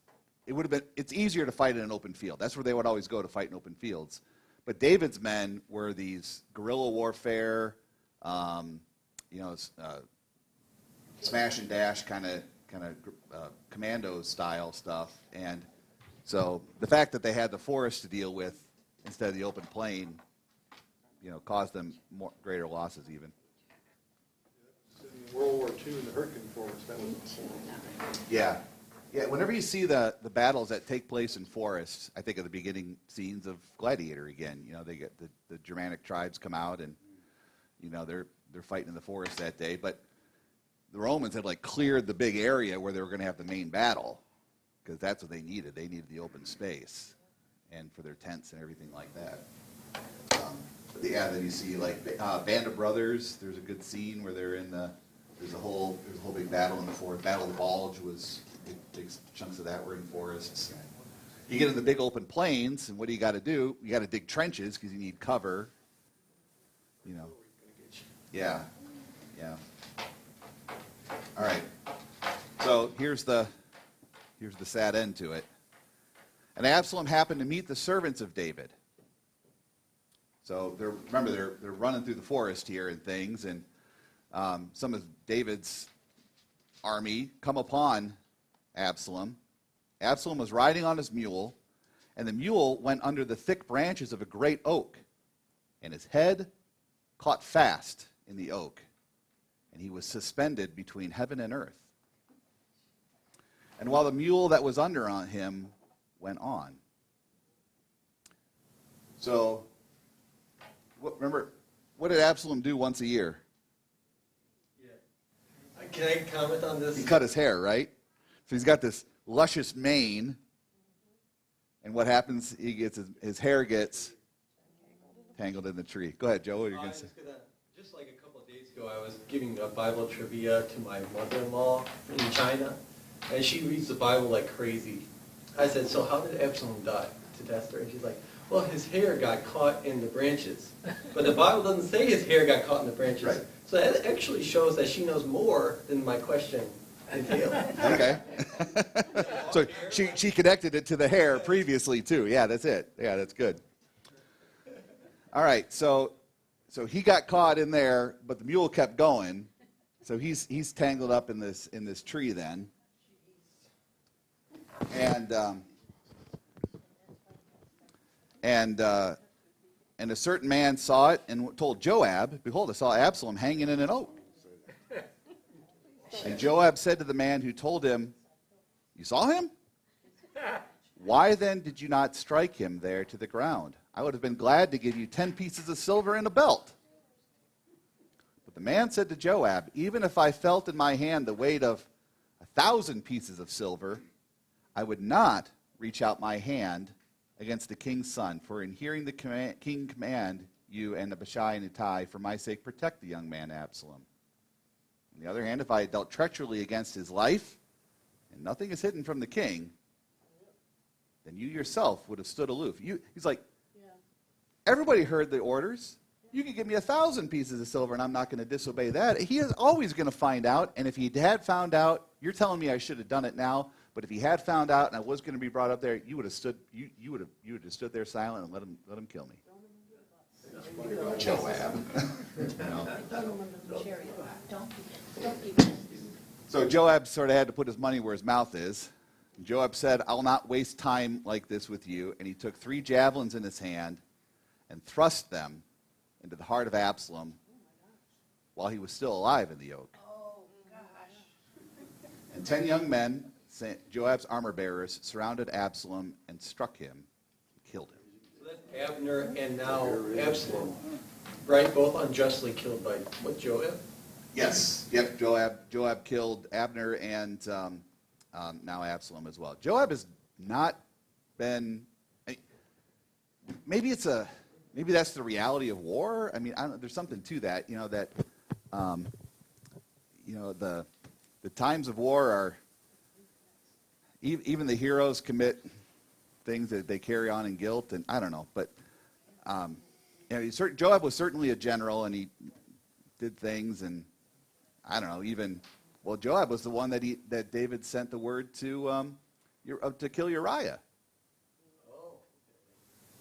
it would have been, it's easier to fight in an open field. That's where they would always go to fight in open fields. But David's men were these guerrilla warfare, smash and dash kind of commando style stuff. And so the fact that they had the forest to deal with instead of the open plain, caused them greater losses even. In World War II in the Hurricane Forest, that was. Yeah. Yeah, whenever you see the battles that take place in forests, I think of the beginning scenes of Gladiator again. They get the Germanic tribes come out and, they're fighting in the forest that day. But the Romans had cleared the big area where they were going to have the main battle because that's what they needed. They needed the open space and for their tents and everything like that. Then you see Band of Brothers. There's a good scene where they're in there's a whole big battle in the forest. Battle of the Bulge was big chunks of that were in forests. You get in the big open plains, and what do you got to do? You got to dig trenches because you need cover. Yeah. All right. So here's the sad end to it. And Absalom happened to meet the servants of David. So they're running through the forest here and things, and some of David's army come upon Absalom. Absalom was riding on his mule, and the mule went under the thick branches of a great oak, and his head caught fast in the oak, and he was suspended between heaven and earth. And while the mule that was under on him went on. So, remember, what did Absalom do once a year? Yeah. Can I comment on this? He cut his hair, right? So he's got this luscious mane, and what happens? He gets his hair gets tangled in the tree. Go ahead, Joe. What are you going to say? Just like a couple of days ago, I was giving a Bible trivia to my mother-in-law in China, and she reads the Bible like crazy. I said, "So how did Absalom die?" To Esther, and she's like, "Well, his hair got caught in the branches." But the Bible doesn't say his hair got caught in the branches. Right. So that actually shows that she knows more than my question entailed. Okay. So she connected it to the hair previously too. Yeah, that's it. Yeah, that's good. All right, so he got caught in there, but the mule kept going. So he's tangled up in this tree then. And a certain man saw it and told Joab, "Behold, I saw Absalom hanging in an oak." And Joab said to the man who told him, "You saw him? Why then did you not strike him there to the ground? I would have been glad to give you 10 pieces of silver and a belt." But the man said to Joab, "Even if I felt in my hand the weight of 1,000 pieces of silver, I would not reach out my hand against the king's son, for in hearing the king command you and Abishai and Ittai, for my sake, protect the young man Absalom. On the other hand, if I had dealt treacherously against his life, and nothing is hidden from the king, then you yourself would have stood aloof." He's like, everybody heard the orders. You can give me 1,000 pieces of silver, and I'm not going to disobey that. He is always going to find out, and if he had found out, you're telling me I should have done it now, but if he had found out and I was going to be brought up there, you would have stood there silent and let him kill me. Joab. So Joab sort of had to put his money where his mouth is. And Joab said, "I'll not waste time like this with you." And he took 3 javelins in his hand and thrust them into the heart of Absalom while he was still alive in the oak. Oh, gosh. And 10 young men, Joab's armor bearers, surrounded Absalom and struck him and killed him. So that's Abner and now Absalom, right? Both unjustly killed by what, Joab? Yes. Yep. Joab killed Abner and now Absalom as well. Joab has not been. Maybe that's the reality of war. I mean, there's something to that. The times of war are. Even the heroes commit things that they carry on in guilt, and I don't know. But Joab was certainly a general, and he did things, and I don't know. Joab was the one that David sent the word to, to kill Uriah.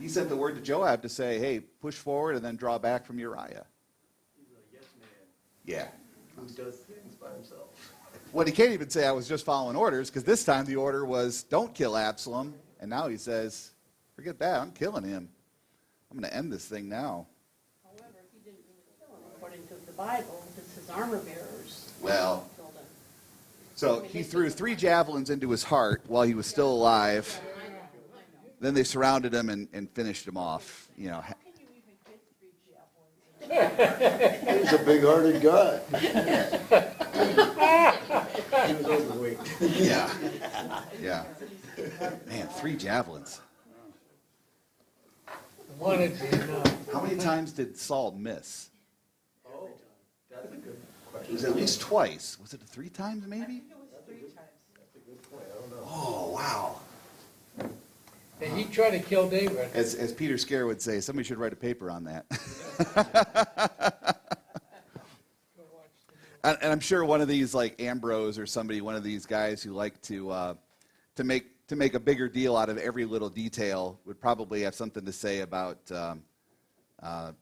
He sent the word to Joab to say, hey, push forward and then draw back from Uriah. He's a yes man Yeah. who does things by himself. Well, he can't even say I was just following orders, because this time the order was don't kill Absalom. And now he says, forget that, I'm killing him. I'm going to end this thing now. However, he didn't really kill him according to the Bible, because his armor bearers Well, killed him. so he threw 3 javelins into his heart while he was still alive. Then they surrounded him and finished him off. You know, How can you even get 3 javelins? He's a big-hearted guy. He was overweight. yeah. Yeah. Man, 3 javelins. Wanted to, How many times did Saul miss? Oh, that's a good It question. was at least twice. Was it 3 times maybe? I think it was 3 times. That's a good point. I don't know. Oh, wow. and he tried to kill David. As Peter Scare would say, somebody should write a paper on that. And I'm sure one of these, like Ambrose or somebody, one of these guys who like to make a bigger deal out of every little detail, would probably have something to say about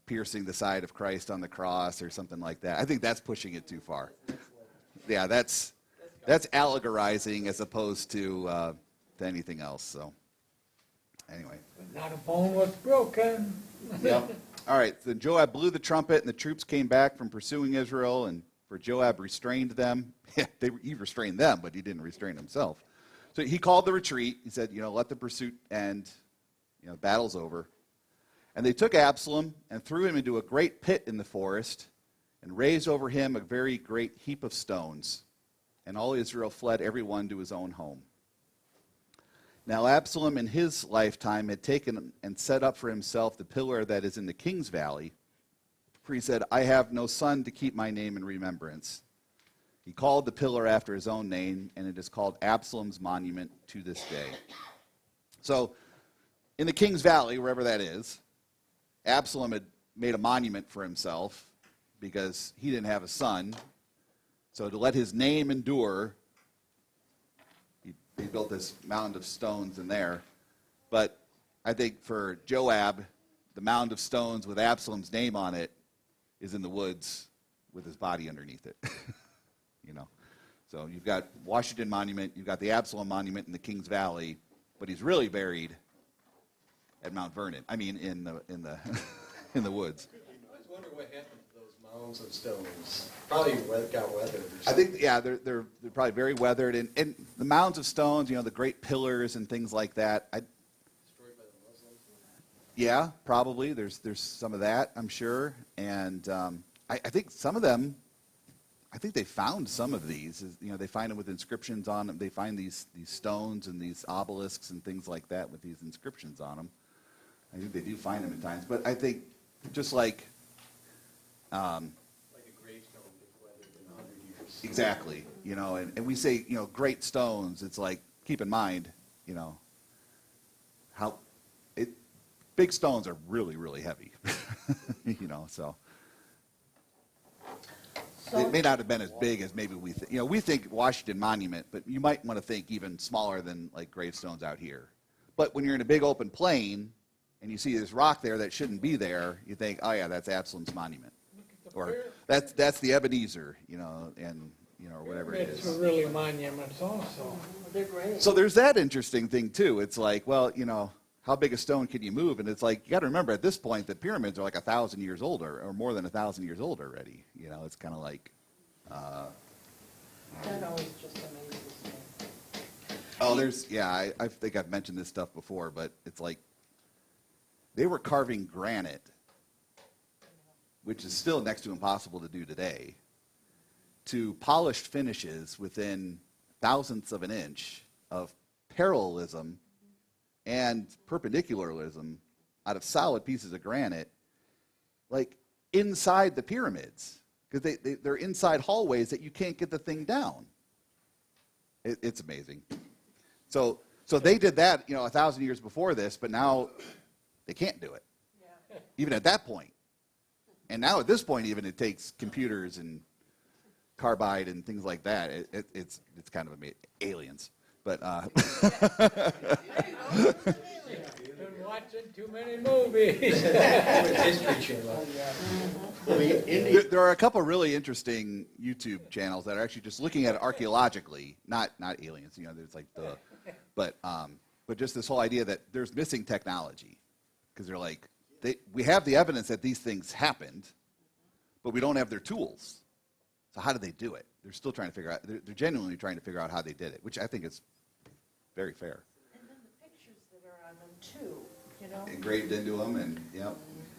piercing the side of Christ on the cross or something like that. I think that's pushing it too far. Yeah, that's allegorizing as opposed to anything else. So anyway. Not a bone was broken. Yep. All right. Then Joab blew the trumpet, and the troops came back from pursuing Israel, and for Joab restrained them. Yeah, he restrained them, but he didn't restrain himself. So he called the retreat. He said, let the pursuit end. Battle's over. And they took Absalom and threw him into a great pit in the forest and raised over him a very great heap of stones. And all Israel fled, every one to his own home. Now Absalom in his lifetime had taken and set up for himself the pillar that is in the king's valley, for he said, I have no son to keep my name in remembrance. He called the pillar after his own name, and it is called Absalom's monument to this day. So in the king's valley, wherever that is, Absalom had made a monument for himself because he didn't have a son. So to let his name endure, he built this mound of stones in there. But I think for Joab, the mound of stones with Absalom's name on it is in the woods with his body underneath it. So you've got Washington Monument, you've got the Absalom Monument in the Kings Valley, but he's really buried at Mount Vernon. I mean, in the in the woods. I always wonder what happened to those mounds of stones. Probably got weathered or I something. think, yeah, they're probably very weathered, and the mounds of stones, the great pillars and things like that. Destroyed by the Muslims. Yeah, probably. There's some of that, I'm sure, and I think some of them. I think they found some of these. They find them with inscriptions on them. They find these stones and these obelisks and things like that with these inscriptions on them. I think they do find them at times, but I think just like. Like a gravestone gets weathered in 100 years. Exactly, and we say, great stones. It's like, keep in mind, how big stones are really, really heavy, so it may not have been as big as maybe we think. We think Washington Monument, but you might want to think even smaller than like gravestones out here. But when you're in a big open plain and you see this rock there that shouldn't be there, you think, oh yeah, that's Absalom's monument. Or that's the Ebenezer, and or whatever it It's is. really monuments also. They're great. So there's that interesting thing too. It's like, well, how big a stone can you move? And it's like, you got to remember at this point, the pyramids are like 1,000 years old or more than 1,000 years old already. It's kind of like, That always just amazes me. I think I've mentioned this stuff before, but it's like they were carving granite, which is still next to impossible to do today, to polished finishes within thousandths of an inch of parallelism and perpendicularism out of solid pieces of granite, like inside the pyramids, because they're inside hallways that you can't get the thing down. It's amazing. So they did that, 1,000 years before this, but now they can't do it, even at that point. And now at this point, even it takes computers and carbide and things like that. It's kind of aliens. But Been watching too many movies. History Channel. there are a couple really interesting YouTube channels that are actually just looking at it archaeologically, not aliens. You know, there's like but just this whole idea that there's missing technology, because they're like, we have the evidence that these things happened, but we don't have their tools. So how did they do it? They're still trying to figure out. They're genuinely trying to figure out how they did it, which I think is very fair. And then the pictures that are on them too, you know, Engraved into them, and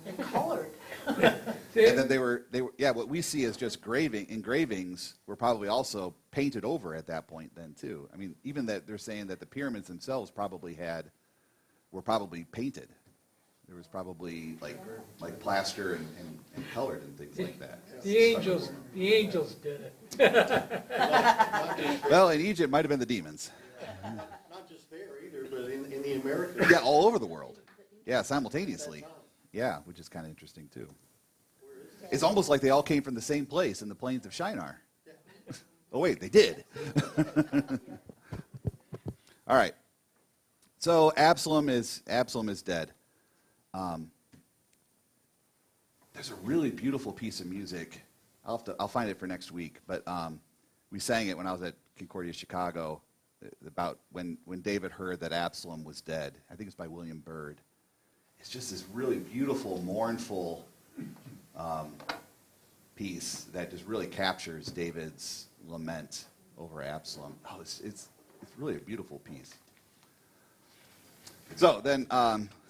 and colored. and then they were what we see as just engravings were probably also painted over at that point then too. I mean, even that they're saying that the pyramids themselves were probably painted. There was probably like plaster and colored and things like that. The angels did it. Well, in Egypt, it might have been the demons. Not just there either, but in the Americas. Yeah, all over the world. Yeah, simultaneously. Yeah, which is kind of interesting too. It's almost like they all came from the same place in the plains of Shinar. Oh wait, they did. All right. So Absalom is dead. There's a really beautiful piece of music. I'll find it for next week. But we sang it when I was at Concordia, Chicago, about when David heard that Absalom was dead. I think it's by William Byrd. It's just this really beautiful, mournful piece that just really captures David's lament over Absalom. Oh, it's really a beautiful piece. So then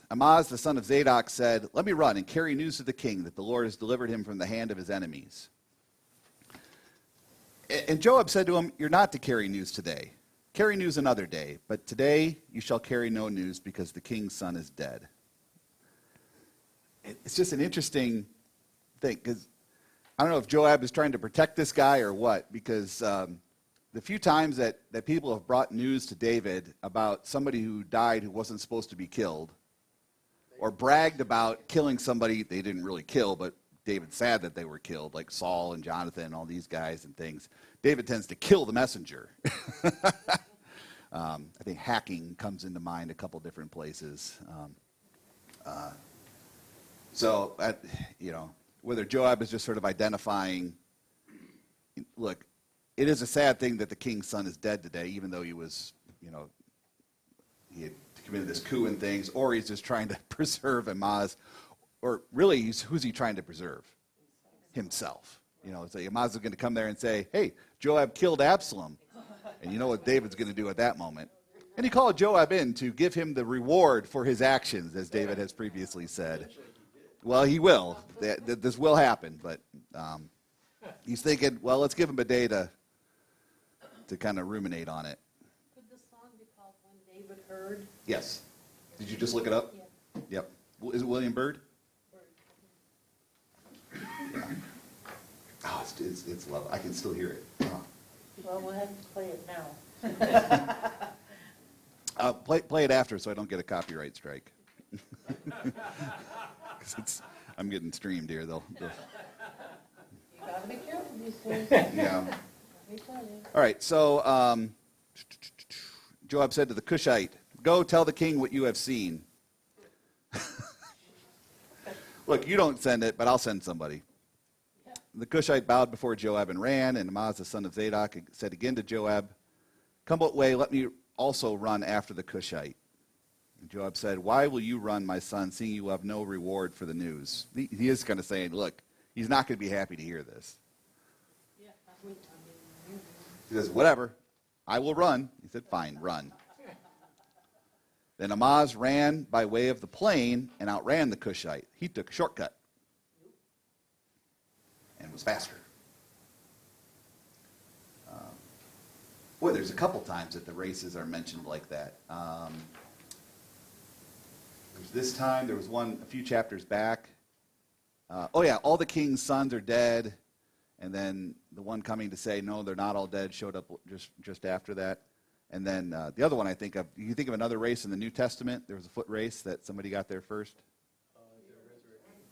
Amaz, the son of Zadok, said, "Let me run and carry news to the king that the Lord has delivered him from the hand of his enemies." And Joab said to him, "You're not to carry news today. Carry news another day, but today you shall carry no news because the king's son is dead." It's just an interesting thing, because I don't know if Joab is trying to protect this guy or what, because the few times that people have brought news to David about somebody who died who wasn't supposed to be killed, or bragged about killing somebody they didn't really kill, but David's sad that they were killed, like Saul and Jonathan and all these guys and things, David tends to kill the messenger. I think hacking comes into mind a couple different places. So, whether Joab is just sort of identifying, look, it is a sad thing that the king's son is dead today, even though he was, he had committed this coup and things, or he's just trying to preserve Amaz, or really, who's he trying to preserve? Himself. So Amaz is going to come there and say, "Hey, Joab killed Absalom," and you know what David's going to do at that moment? And he called Joab in to give him the reward for his actions, as David has previously said. Well, he will. This will happen, but he's thinking, well, let's give him a day to kind of ruminate on it. Could the song be called When David Heard? Yes. Did you just look it up? Yeah. Yep. Is it William Byrd? Yeah. Oh, it's lovely. I can still hear it. Oh. Well, we'll have to play it now. Play it after so I don't get a copyright strike. 'Cause I'm getting streamed here. They'll You gotta be careful these days. yeah. Let me tell you. All right, so Joab said to the Cushite, "Go tell the king what you have seen." Look, you don't send it, but I'll send somebody. Yeah. The Cushite bowed before Joab and ran, and Amaz, the son of Zadok, said again to Joab, "Come what way, let me also run after the Cushite." And Joab said, "Why will you run, my son, seeing you have no reward for the news?" He is kind of saying, look, he's not going to be happy to hear this. Yeah, He says, "Whatever, I will run." He said, "Fine, run." Then Amaz ran by way of the plain and outran the Cushite. He took a shortcut and was faster. Boy, there's a couple times that the races are mentioned like that. There's this time, there was one a few chapters back. All the king's sons are dead. And then the one coming to say, no, they're not all dead, showed up just after that. And then the other one I think of, you think of another race in the New Testament? There was a foot race that somebody got there first?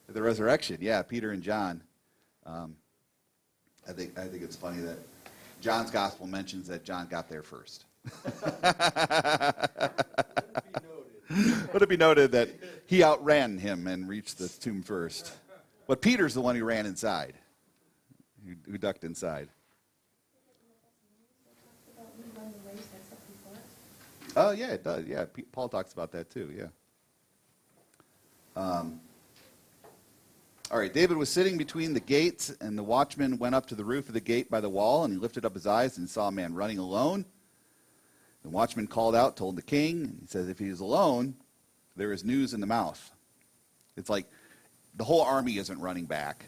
The resurrection, yeah, Peter and John. I think it's funny that John's gospel mentions that John got there first. Let it be noted that he outran him and reached the tomb first. But Peter's the one who ran inside, who ducked inside. Oh, yeah, it does. Yeah, Paul talks about that too, yeah. All right, David was sitting between the gates, and the watchman went up to the roof of the gate by the wall, and he lifted up his eyes and saw a man running alone. The watchman called out, told the king, and he says, if he is alone, there is news in the mouth. It's like the whole army isn't running back.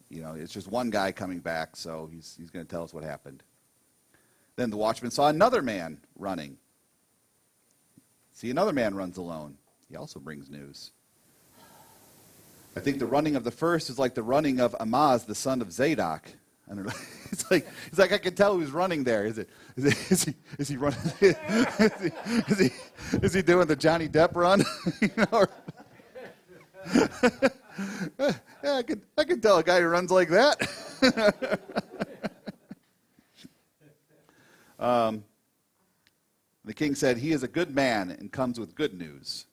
You know, it's just one guy coming back, so he's going to tell us what happened. Then the watchman saw another man running. See, another man runs alone. He also brings news. I think the running of the first is like the running of Amaz, the son of Zadok. I don't know. It's like I can tell who's running there. Is he running? Is he doing the Johnny Depp run? You know, yeah, I can tell a guy who runs like that. The king said, he is a good man and comes with good news.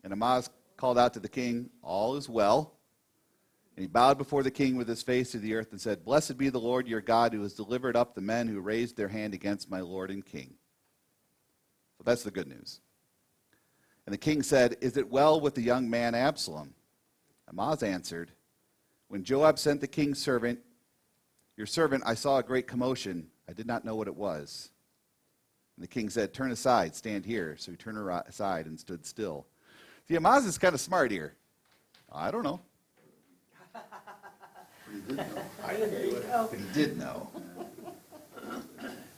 And Amaz called out to the king, all is well. And he bowed before the king with his face to the earth and said, blessed be the Lord your God who has delivered up the men who raised their hand against my lord and king. So that's the good news. And the king said, is it well with the young man Absalom? Amaz answered, when Joab sent the king's servant, your servant, I saw a great commotion. I did not know what it was. And the king said, turn aside, stand here. So he turned aside and stood still. See, Amaz is kind of smart here. I don't know. He did know. I didn't do it. But he did know.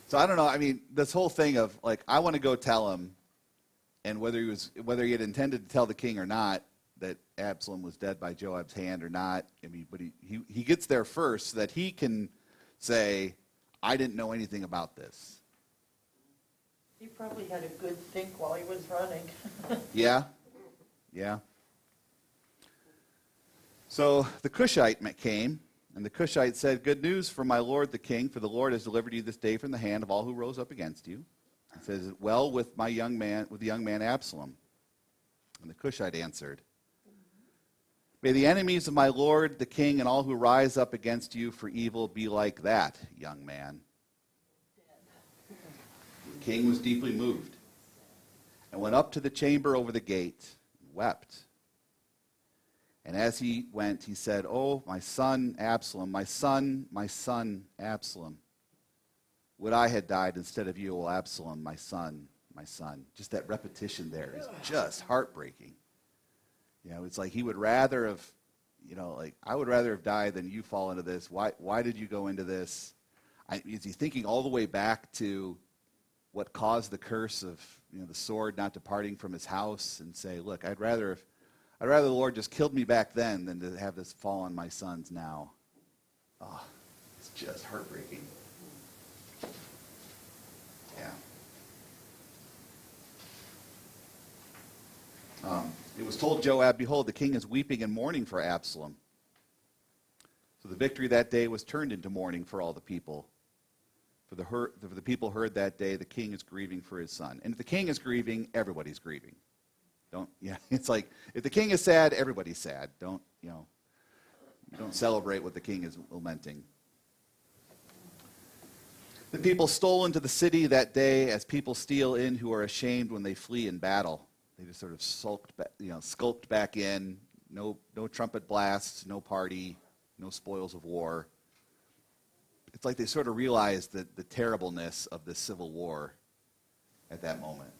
So I don't know. I mean, this whole thing of like, I want to go tell him, and whether he had intended to tell the king or not that Absalom was dead by Joab's hand or not. I mean, but he gets there first so that he can say, I didn't know anything about this. He probably had a good think while he was running. Yeah. Yeah. So the Cushite came, and the Cushite said, good news for my lord the king, for the Lord has delivered you this day from the hand of all who rose up against you. He says, well with the young man Absalom. And the Cushite answered, may the enemies of my lord the king and all who rise up against you for evil be like that, young man. The king was deeply moved and went up to the chamber over the gate and wept. And as he went, he said, oh, my son Absalom, my son Absalom. Would I had died instead of you, O Absalom, my son, my son. Just that repetition there is just heartbreaking. You know, it's like he would rather have, you know, like, I would rather have died than you fall into this. Why did you go into this? Is he thinking all the way back to what caused the curse of, you know, the sword not departing from his house, and say, look, I'd rather the Lord just killed me back then than to have this fall on my sons now. Oh, it's just heartbreaking. Yeah. It was told Joab, behold, the king is weeping and mourning for Absalom. So the victory that day was turned into mourning for all the people. For the people heard that day, the king is grieving for his son. And if the king is grieving, everybody's grieving. It's like, if the king is sad, everybody's sad. You don't celebrate what the king is lamenting. The people stole into the city that day as people steal in who are ashamed when they flee in battle. They just sort of skulked back in. No trumpet blasts, no party, no spoils of war. It's like they sort of realized the terribleness of this civil war at that moment.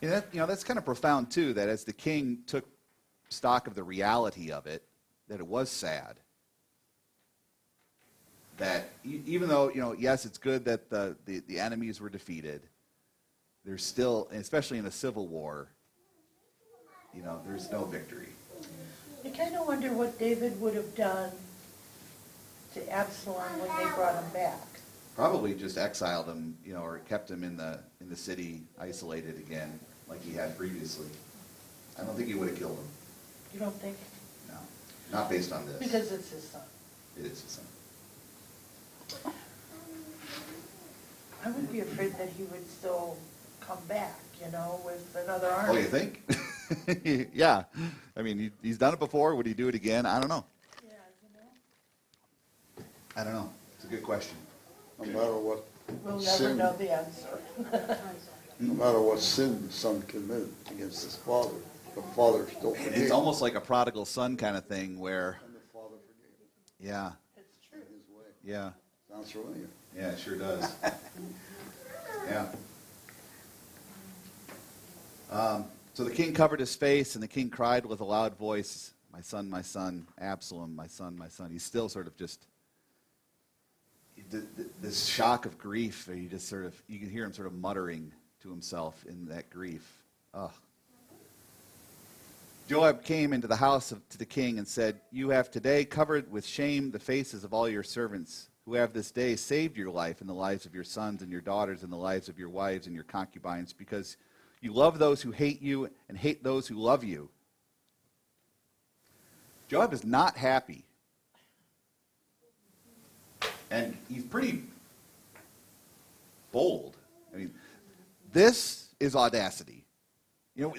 And that's kind of profound too, that as the king took stock of the reality of it, that it was sad. That even though, yes, it's good that the enemies were defeated, there's still, especially in a civil war, there's no victory. I kind of wonder what David would have done to Absalom when they brought him back. Probably just exiled him, or kept him in the city, isolated again, like he had previously. I don't think he would have killed him. You don't think? No, not based on this. Because it's his son. It is his son. I would be afraid that he would still come back, with another Oh, army. you think? Yeah. I mean, he's done it before. Would he do it again? I don't know. Yeah, I don't know. It's a good question. No matter what We'll never sin, know the answer. no matter what sin the son committed against his father, the father still forgave. It's almost like a prodigal son kind of thing where, And the father forgave him yeah, It's true. in his way. yeah, Sounds familiar. yeah, it sure does. Yeah. So the king covered his face, and the king cried with a loud voice, my son, Absalom, my son, my son. He's still sort of just, this shock of grief, you can hear him sort of muttering to himself in that grief. Ugh. Joab came into the house to the king and said, you have today covered with shame the faces of all your servants, who have this day saved your life and the lives of your sons and your daughters and the lives of your wives and your concubines, because you love those who hate you and hate those who love you. Joab is not happy. And he's pretty bold. I mean, this is audacity.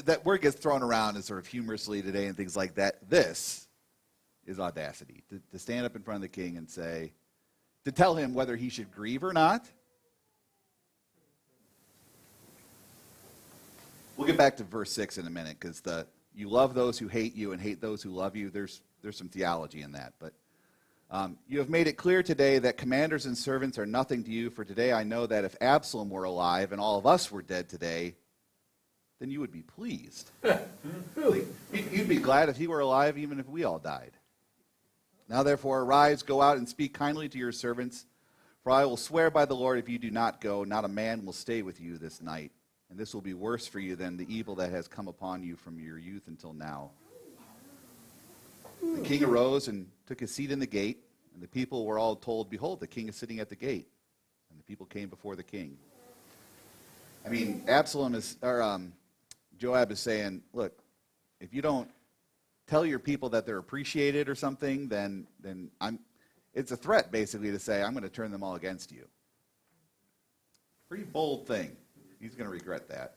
That word gets thrown around as sort of humorously today and things like that. This is audacity. To stand up in front of the king and say, to tell him whether he should grieve or not. We'll get back to verse 6 in a minute, because you love those who hate you and hate those who love you. There's some theology in that. But you have made it clear today that commanders and servants are nothing to you, for today I know that if Absalom were alive and all of us were dead today, then you would be pleased. Really? You'd be glad if he were alive, even if we all died. Now therefore arise, go out and speak kindly to your servants, for I will swear by the Lord, if you do not go, not a man will stay with you this night. And this will be worse for you than the evil that has come upon you from your youth until now. The king arose and took his seat in the gate, and the people were all told, behold, the king is sitting at the gate. And the people came before the king. I mean, Joab is saying, look, if you don't tell your people that they're appreciated or something, then it's a threat, basically, to say, I'm going to turn them all against you. Pretty bold thing. He's going to regret that.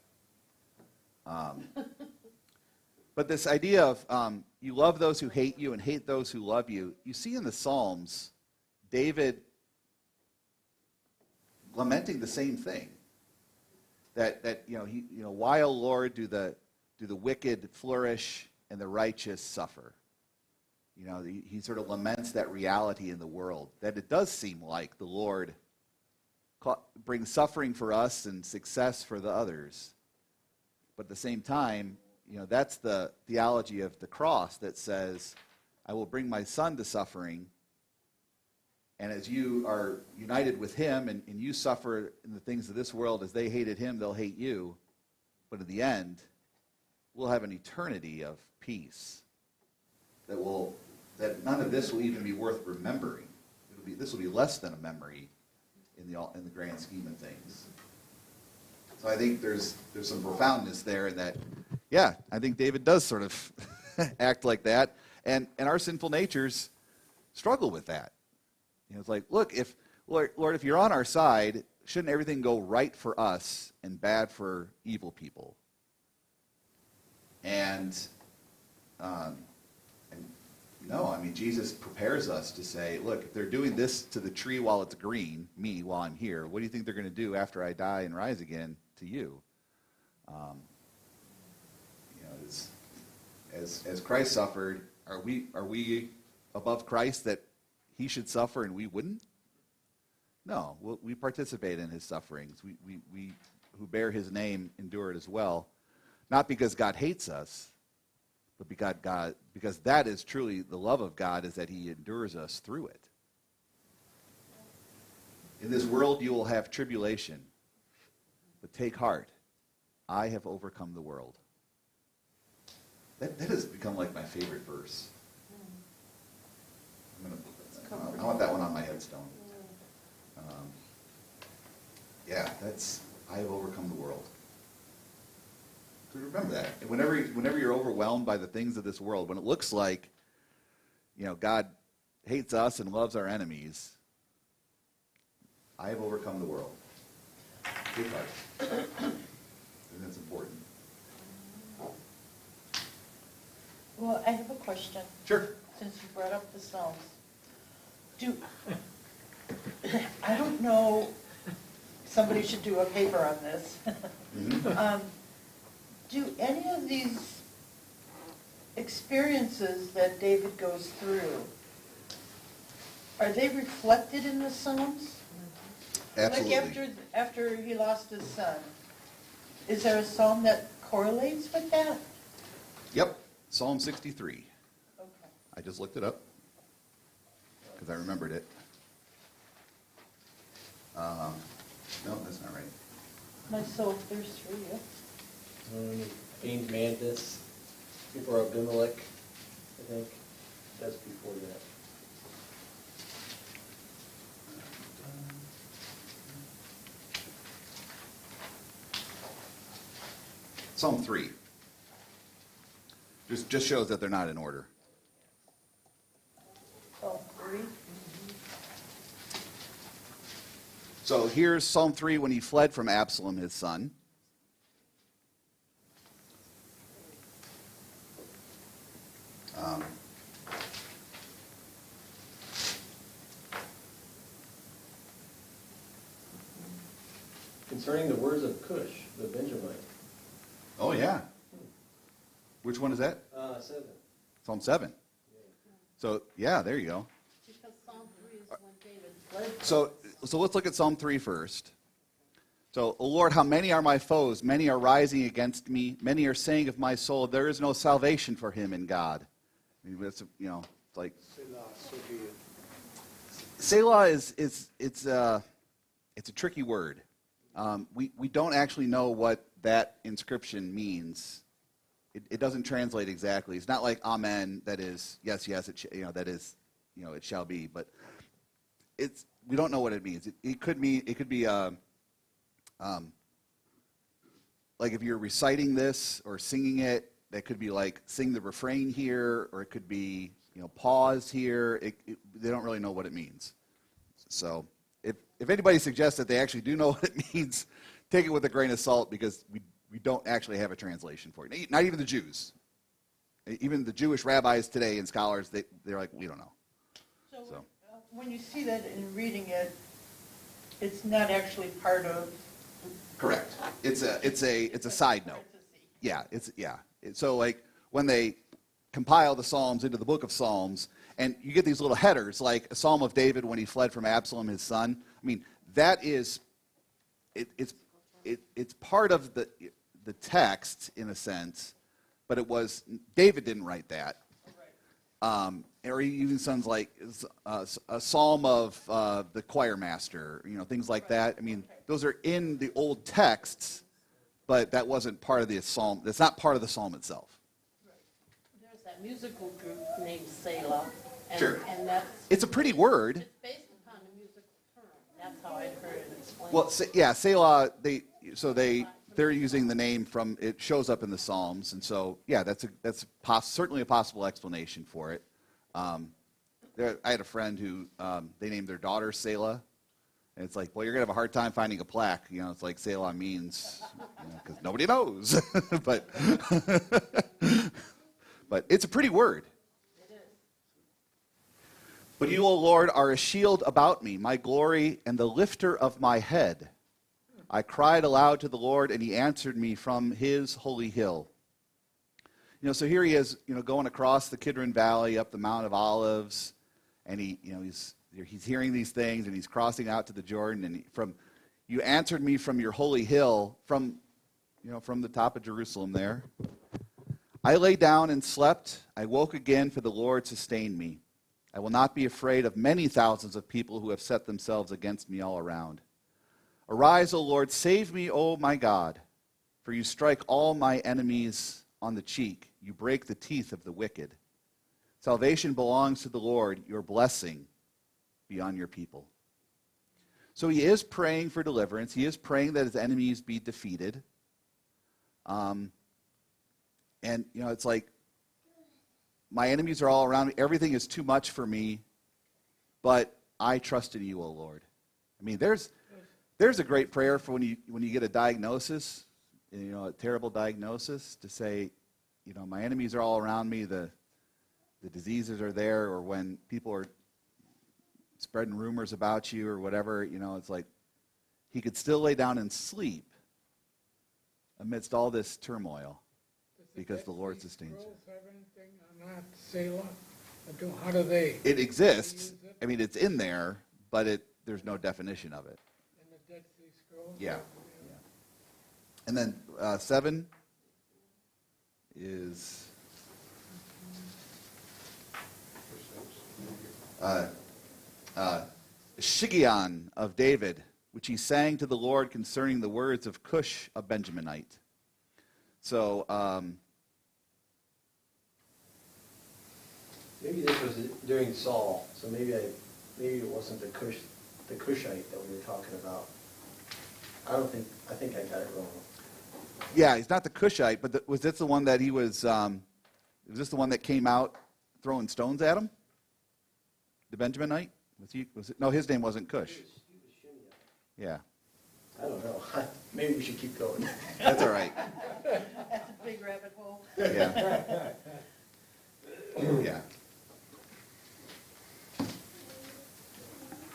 But this idea of you love those who hate you and hate those who love you, you see in the Psalms, David lamenting the same thing. That why, O Lord, do the wicked flourish and the righteous suffer? He sort of laments that reality in the world, that it does seem like the Lord brings suffering for us and success for the others. But at the same time, that's the theology of the cross that says, I will bring my son to suffering, and as you are united with him and you suffer in the things of this world, as they hated him, they'll hate you. But in the end, we'll have an eternity of peace that none of this will even be worth remembering. This will be less than a memory in the grand scheme of things. So I think there's some profoundness there in that. Yeah, I think David does sort of act like that, and our sinful natures struggle with that. It's like, look, Lord, if you're on our side, shouldn't everything go right for us and bad for evil people? And no, I mean, Jesus prepares us to say, look, if they're doing this to the tree while it's green, me while I'm here, what do you think they're going to do after I die and rise again to you? As Christ suffered, are we above Christ that he should suffer and we wouldn't? No, we participate in his sufferings. We who bear his name endure it as well, not because God hates us, but because that is truly the love of God, is that he endures us through it. In this world you will have tribulation, but take heart, I have overcome the world. That has become like my favorite verse. I want that one on my headstone. I have overcome the world. So remember that. Whenever you're overwhelmed by the things of this world, when it looks like, God hates us and loves our enemies, I have overcome the world. big heart. And that's important. Well, I have a question, Sure. since you brought up the Psalms. I don't know, somebody should do a paper on this. Do any of these experiences that David goes through, are they reflected in the Psalms? Absolutely. Like after he lost his son, is there a psalm that correlates with that? Yep. Psalm 63. Okay. I just looked it up because I remembered it. No, that's not right. My soul thirsts for you. Gained madness before Abimelech, I think. That's before that. Psalm 3. Just shows that they're not in order. Oh, 3? So here's Psalm 3 when he fled from Absalom, his son. Concerning the words of Cush, the Benjamite. Oh, yeah. Which one is that? 7. Psalm 7. So, yeah, there you go. Because Psalm 3 is when David fled. So let's look at Psalm 3 first. So, O Lord, how many are my foes? Many are rising against me. Many are saying of my soul, there is no salvation for him in God. I mean, it's, it's like Selah, so be it. Selah it's a tricky word. We don't actually know what that inscription means. It doesn't translate exactly. It's not like Amen. That is yes, yes. That is, it shall be. But we don't know what it means. It could be like if you're reciting this or singing it, that could be like sing the refrain here, or it could be pause here. They don't really know what it means. So if anybody suggests that they actually do know what it means, take it with a grain of salt, because we don't actually have a translation for it. Not even the Jews. Even the Jewish rabbis today and scholars, they're like, we don't know. So when you see that in reading it, it's not actually part of. Correct. It's a side note. Yeah. So like when they compile the Psalms into the book of Psalms, and you get these little headers like a Psalm of David when he fled from Absalom, his son. I mean, that is, it's part of the text in a sense, but David didn't write that. Or even sounds like a psalm of the choir master, things like that. I mean, those are in the old texts, but that wasn't part of the psalm. That's not part of the psalm itself. There's that musical group named Selah. And, Sure. And that's. It's a pretty word. It's based upon a musical term. That's how I've heard it explained. Well, yeah, Selah. They're using the name from, it shows up in the Psalms, and so yeah, that's certainly a possible explanation for it. I had a friend who they named their daughter Selah, and it's like, well, you're gonna have a hard time finding a plaque. It's like Selah means, because nobody knows, but it's a pretty word. It is. But you, O Lord, are a shield about me, my glory and the lifter of my head. I cried aloud to the Lord, and he answered me from his holy hill. So here he is, going across the Kidron Valley, up the Mount of Olives, and he's hearing these things, and he's crossing out to the Jordan, and you answered me from your holy hill, from the top of Jerusalem there. I lay down and slept. I woke again, for the Lord sustained me. I will not be afraid of many thousands of people who have set themselves against me all around. Arise, O Lord, save me, O my God, for you strike all my enemies on the cheek. You break the teeth of the wicked. Salvation belongs to the Lord. Your blessing be on your people. So he is praying for deliverance. He is praying that his enemies be defeated. And, it's like, my enemies are all around me. Everything is too much for me, but I trust in you, O Lord. I mean, There's a great prayer for when you get a diagnosis, a terrible diagnosis, to say, my enemies are all around me, the diseases are there, or when people are spreading rumors about you or whatever, it's like he could still lay down and sleep amidst all this turmoil because the Lord sustains you. Scrolls have anything on that, Selah? How do they? It exists. I mean, it's in there, but there's no definition of it. In the Dead Sea Scrolls? Yeah. And then 7 is Shiggaion of David, which he sang to the Lord concerning the words of Cush, a Benjaminite. So Maybe this was during Saul, so maybe it wasn't the Cushite that we were talking about. I think I got it wrong. yeah, he's not the Cushite, but was this the one that he was this the one that came out throwing stones at him? The Benjaminite? Was it? No, his name wasn't Cush. He was Shimei. Yeah, I don't know. Maybe we should keep going. that's all right. That's a big rabbit hole. Yeah. Yeah.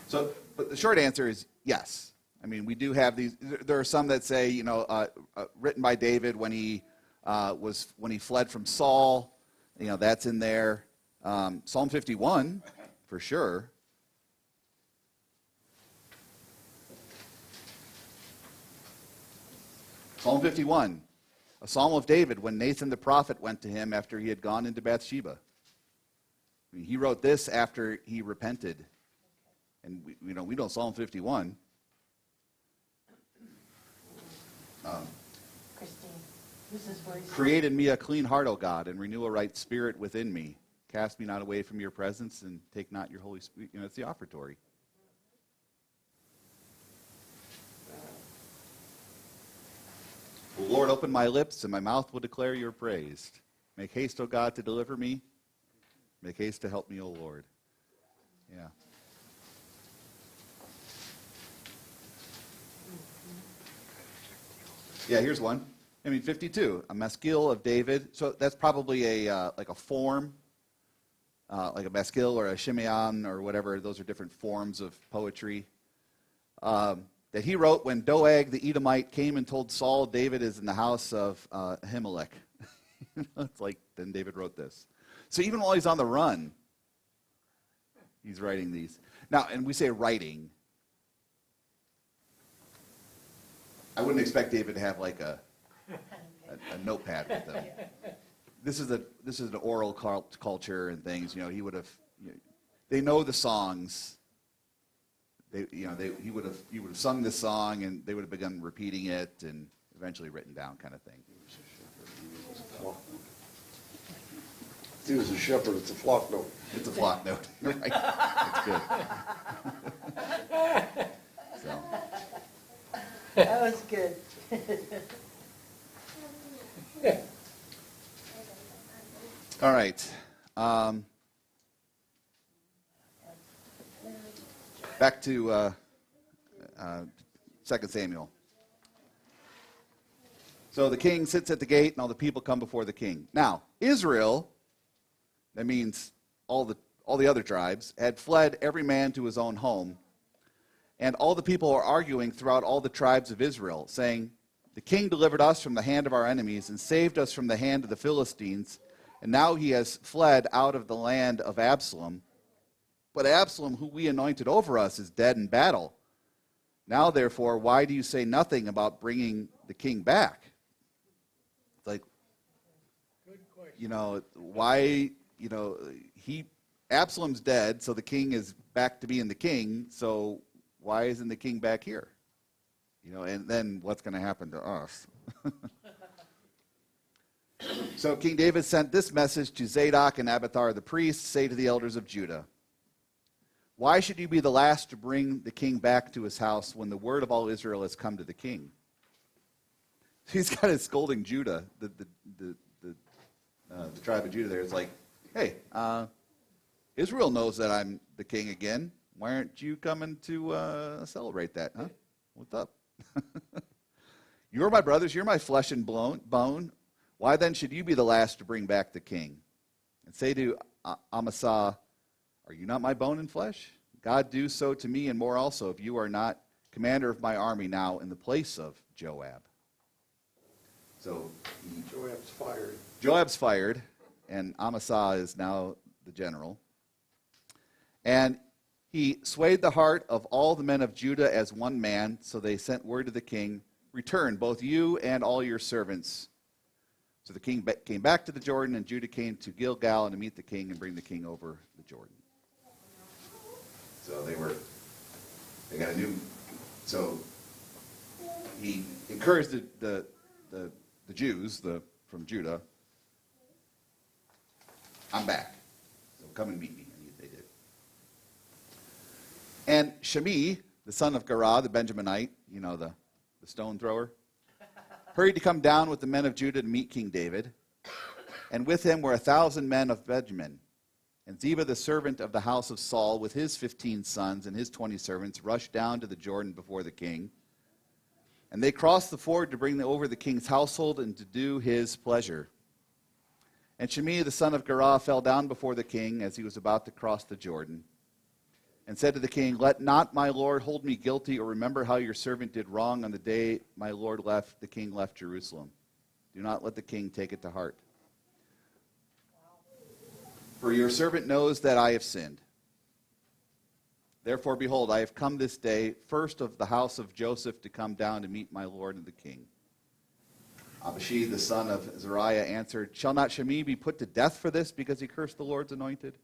So, but the short answer is yes. I mean, we do have these. There are some that say, written by David when he fled from Saul. That's in there. Psalm 51, for sure. Psalm 51, a psalm of David when Nathan the prophet went to him after he had gone into Bathsheba. I mean, he wrote this after he repented. And we know Psalm 51. Christine, this is where he's. Create in me a clean heart, O God, and renew a right spirit within me. Cast me not away from your presence, and take not your Holy Spirit. It's the offertory. O Lord, open my lips, and my mouth will declare your praise. Make haste, O God, to deliver me. Make haste to help me, O Lord. Yeah. Yeah, here's one. 52, a maskil of David. So that's probably like a form, like a maskil or a shimeon or whatever. Those are different forms of poetry. That he wrote when Doeg the Edomite came and told Saul David is in the house of Ahimelech. It's like, then David wrote this. So even while he's on the run, he's writing these. Now, and we say writing. I wouldn't expect David to have like a notepad with him. This is an oral culture and things. He would have. They know the songs. He would have sung this song, and they would have begun repeating it, and eventually written down, kind of thing. He was a shepherd, it's a flock note. It's a flock note, right? That's good. So. That was good. All right. Back to 2 Samuel. So the king sits at the gate, and all the people come before the king. Now, Israel, that means all the other tribes, had fled every man to his own home. And all the people are arguing throughout all the tribes of Israel, saying, the king delivered us from the hand of our enemies and saved us from the hand of the Philistines, and now he has fled out of the land of Absalom. But Absalom, who we anointed over us, is dead in battle. Now, therefore, why do you say nothing about bringing the king back? It's like, Good question. why, Absalom's dead, so the king is back to being the king, so why isn't the king back here? And then what's going to happen to us? So King David sent this message to Zadok and Abiathar the priests, say to the elders of Judah, why should you be the last to bring the king back to his house when the word of all Israel has come to the king? He's kind of scolding Judah, the tribe of Judah there. It's like, hey, Israel knows that I'm the king again. Why aren't you coming to celebrate that, huh? What's up? You are my brothers, you're my flesh and bone. Why then should you be the last to bring back the king? And say to Amasa, are you not my bone and flesh? God do so to me and more also, if you are not commander of my army now in the place of Joab. So Joab's fired. Joab's fired, and Amasa is now the general. And he swayed the heart of all the men of Judah as one man, so they sent word to the king, return, both you and all your servants. So the king came back to the Jordan, and Judah came to Gilgal to meet the king and bring the king over the Jordan. So they got a new, so he encouraged the Jews from Judah, I'm back, so come and meet me. And they did. And Shimei, the son of Gera, the Benjaminite, you know, the stone thrower, hurried to come down with the men of Judah to meet King David. And with him were 1,000 men of Benjamin. And Ziba, the servant of the house of Saul, with his 15 sons and his 20 servants, rushed down to the Jordan before the king. And they crossed the ford to bring over the king's household and to do his pleasure. And Shimei, the son of Gera, fell down before the king as he was about to cross the Jordan, and said to the king, let not my lord hold me guilty, or remember how your servant did wrong on the day my lord the king left Jerusalem. Do not let the king take it to heart. For your servant knows that I have sinned. Therefore, behold, I have come this day, first of the house of Joseph, to come down to meet my lord and the king. Abishai, the son of Zeruiah, answered, shall not Shimei be put to death for this, because he cursed the Lord's anointed?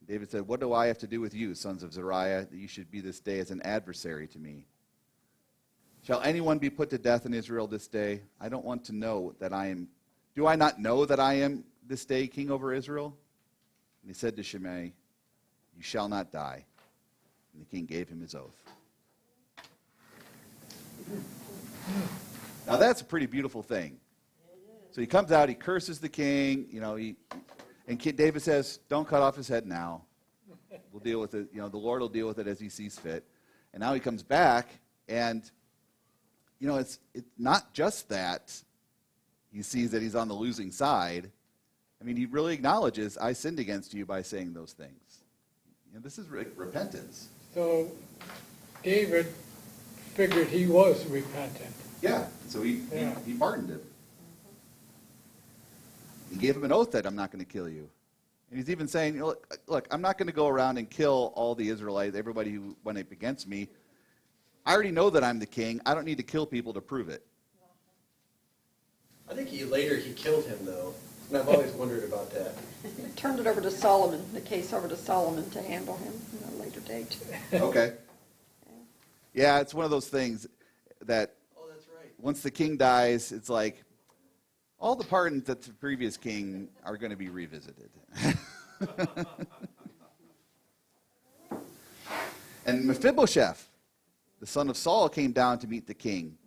David said, what do I have to do with you, sons of Zeruiah, that you should be this day as an adversary to me? Shall anyone be put to death in Israel this day? I don't want to know that I am. Do I not know that I am this day king over Israel? And he said to Shimei, you shall not die. And the king gave him his oath. Now that's a pretty beautiful thing. So he comes out, he curses the king, and David says, don't cut off his head now. We'll deal with it. The Lord will deal with it as he sees fit. And now he comes back, and, it's not just that he sees that he's on the losing side. I mean, he really acknowledges, I sinned against you by saying those things. This is repentance. So David figured he was repentant. Yeah, so he pardoned him. He gave him an oath that I'm not going to kill you. And he's even saying, look, I'm not going to go around and kill all the Israelites, everybody who went up against me. I already know that I'm the king. I don't need to kill people to prove it. I think later he killed him, though. And I've always wondered about that. Turned it over to Solomon, the case over to Solomon to handle him at a later date. Okay. Yeah, it's one of those things that That's right. once the king dies, it's like all the pardons that the previous king are going to be revisited. And Mephibosheth, the son of Saul, came down to meet the king.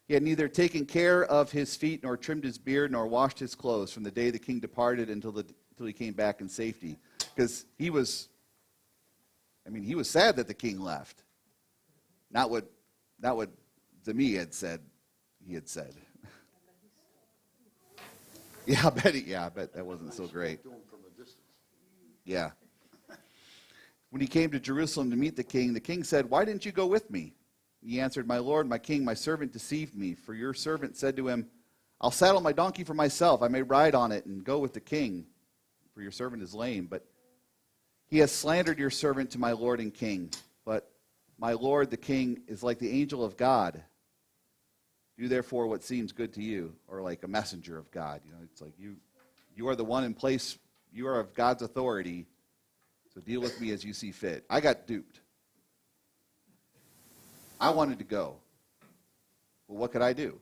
He had neither taken care of his feet, nor trimmed his beard, nor washed his clothes from the day the king departed until he came back in safety. Because he was sad that the king left. Not what Zemi had said, he had said. Yeah, I bet that wasn't so great. Yeah. When he came to Jerusalem to meet the king said, why didn't you go with me? He answered, my lord, my king, my servant deceived me. For your servant said to him, I'll saddle my donkey for myself. I may ride on it and go with the king, for your servant is lame. But he has slandered your servant to my lord and king. But my lord, the king, is like the angel of God. Do therefore what seems good to you, or like a messenger of God. It's like you are the one in place. You are of God's authority. So deal with me as you see fit. I got duped. I wanted to go. Well, what could I do?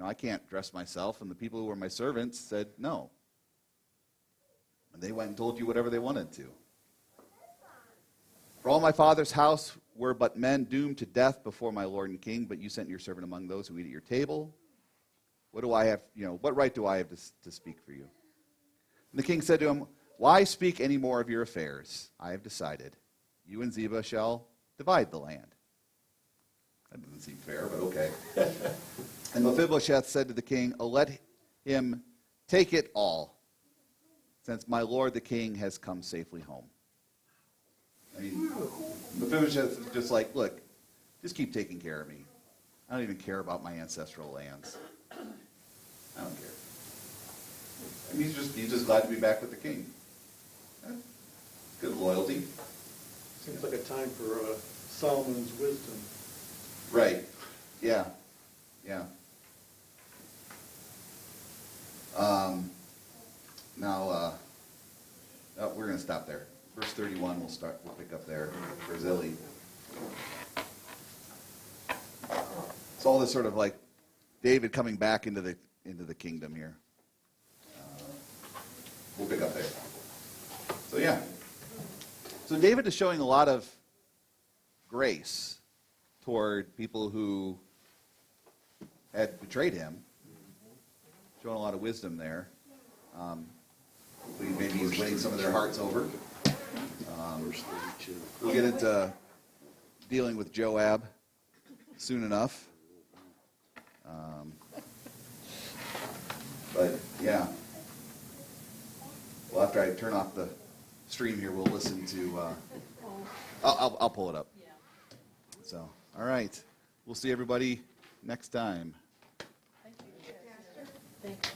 I can't dress myself, and the people who were my servants said no. And they went and told you whatever they wanted to. For all my father's house were but men doomed to death before my lord and king, but you sent your servant among those who eat at your table. What do I have, what right do I have to speak for you? And the king said to him, why speak any more of your affairs? I have decided. You and Ziba shall divide the land. That doesn't seem fair, but okay. And Mephibosheth said to the king, "Oh, let him take it all, since my lord the king has come safely home." I mean, Mephibosheth is just like, look, just keep taking care of me. I don't even care about my ancestral lands. I don't care. And he's just glad to be back with the king. Good loyalty. Seems like a time for Solomon's wisdom. Right. Yeah. Yeah. Now, we're going to stop there. Verse 31, we'll pick up there for Zilli. It's all this sort of like David coming back into the kingdom here. We'll pick up there. So yeah. So David is showing a lot of grace toward people who had betrayed him. Showing a lot of wisdom there. Hopefully maybe he's winning some of their hearts over. We'll get into dealing with Joab soon enough. But yeah. Well, after I turn off the stream here, we'll listen to. I'll pull it up. So, all right. We'll see everybody next time. Thank you.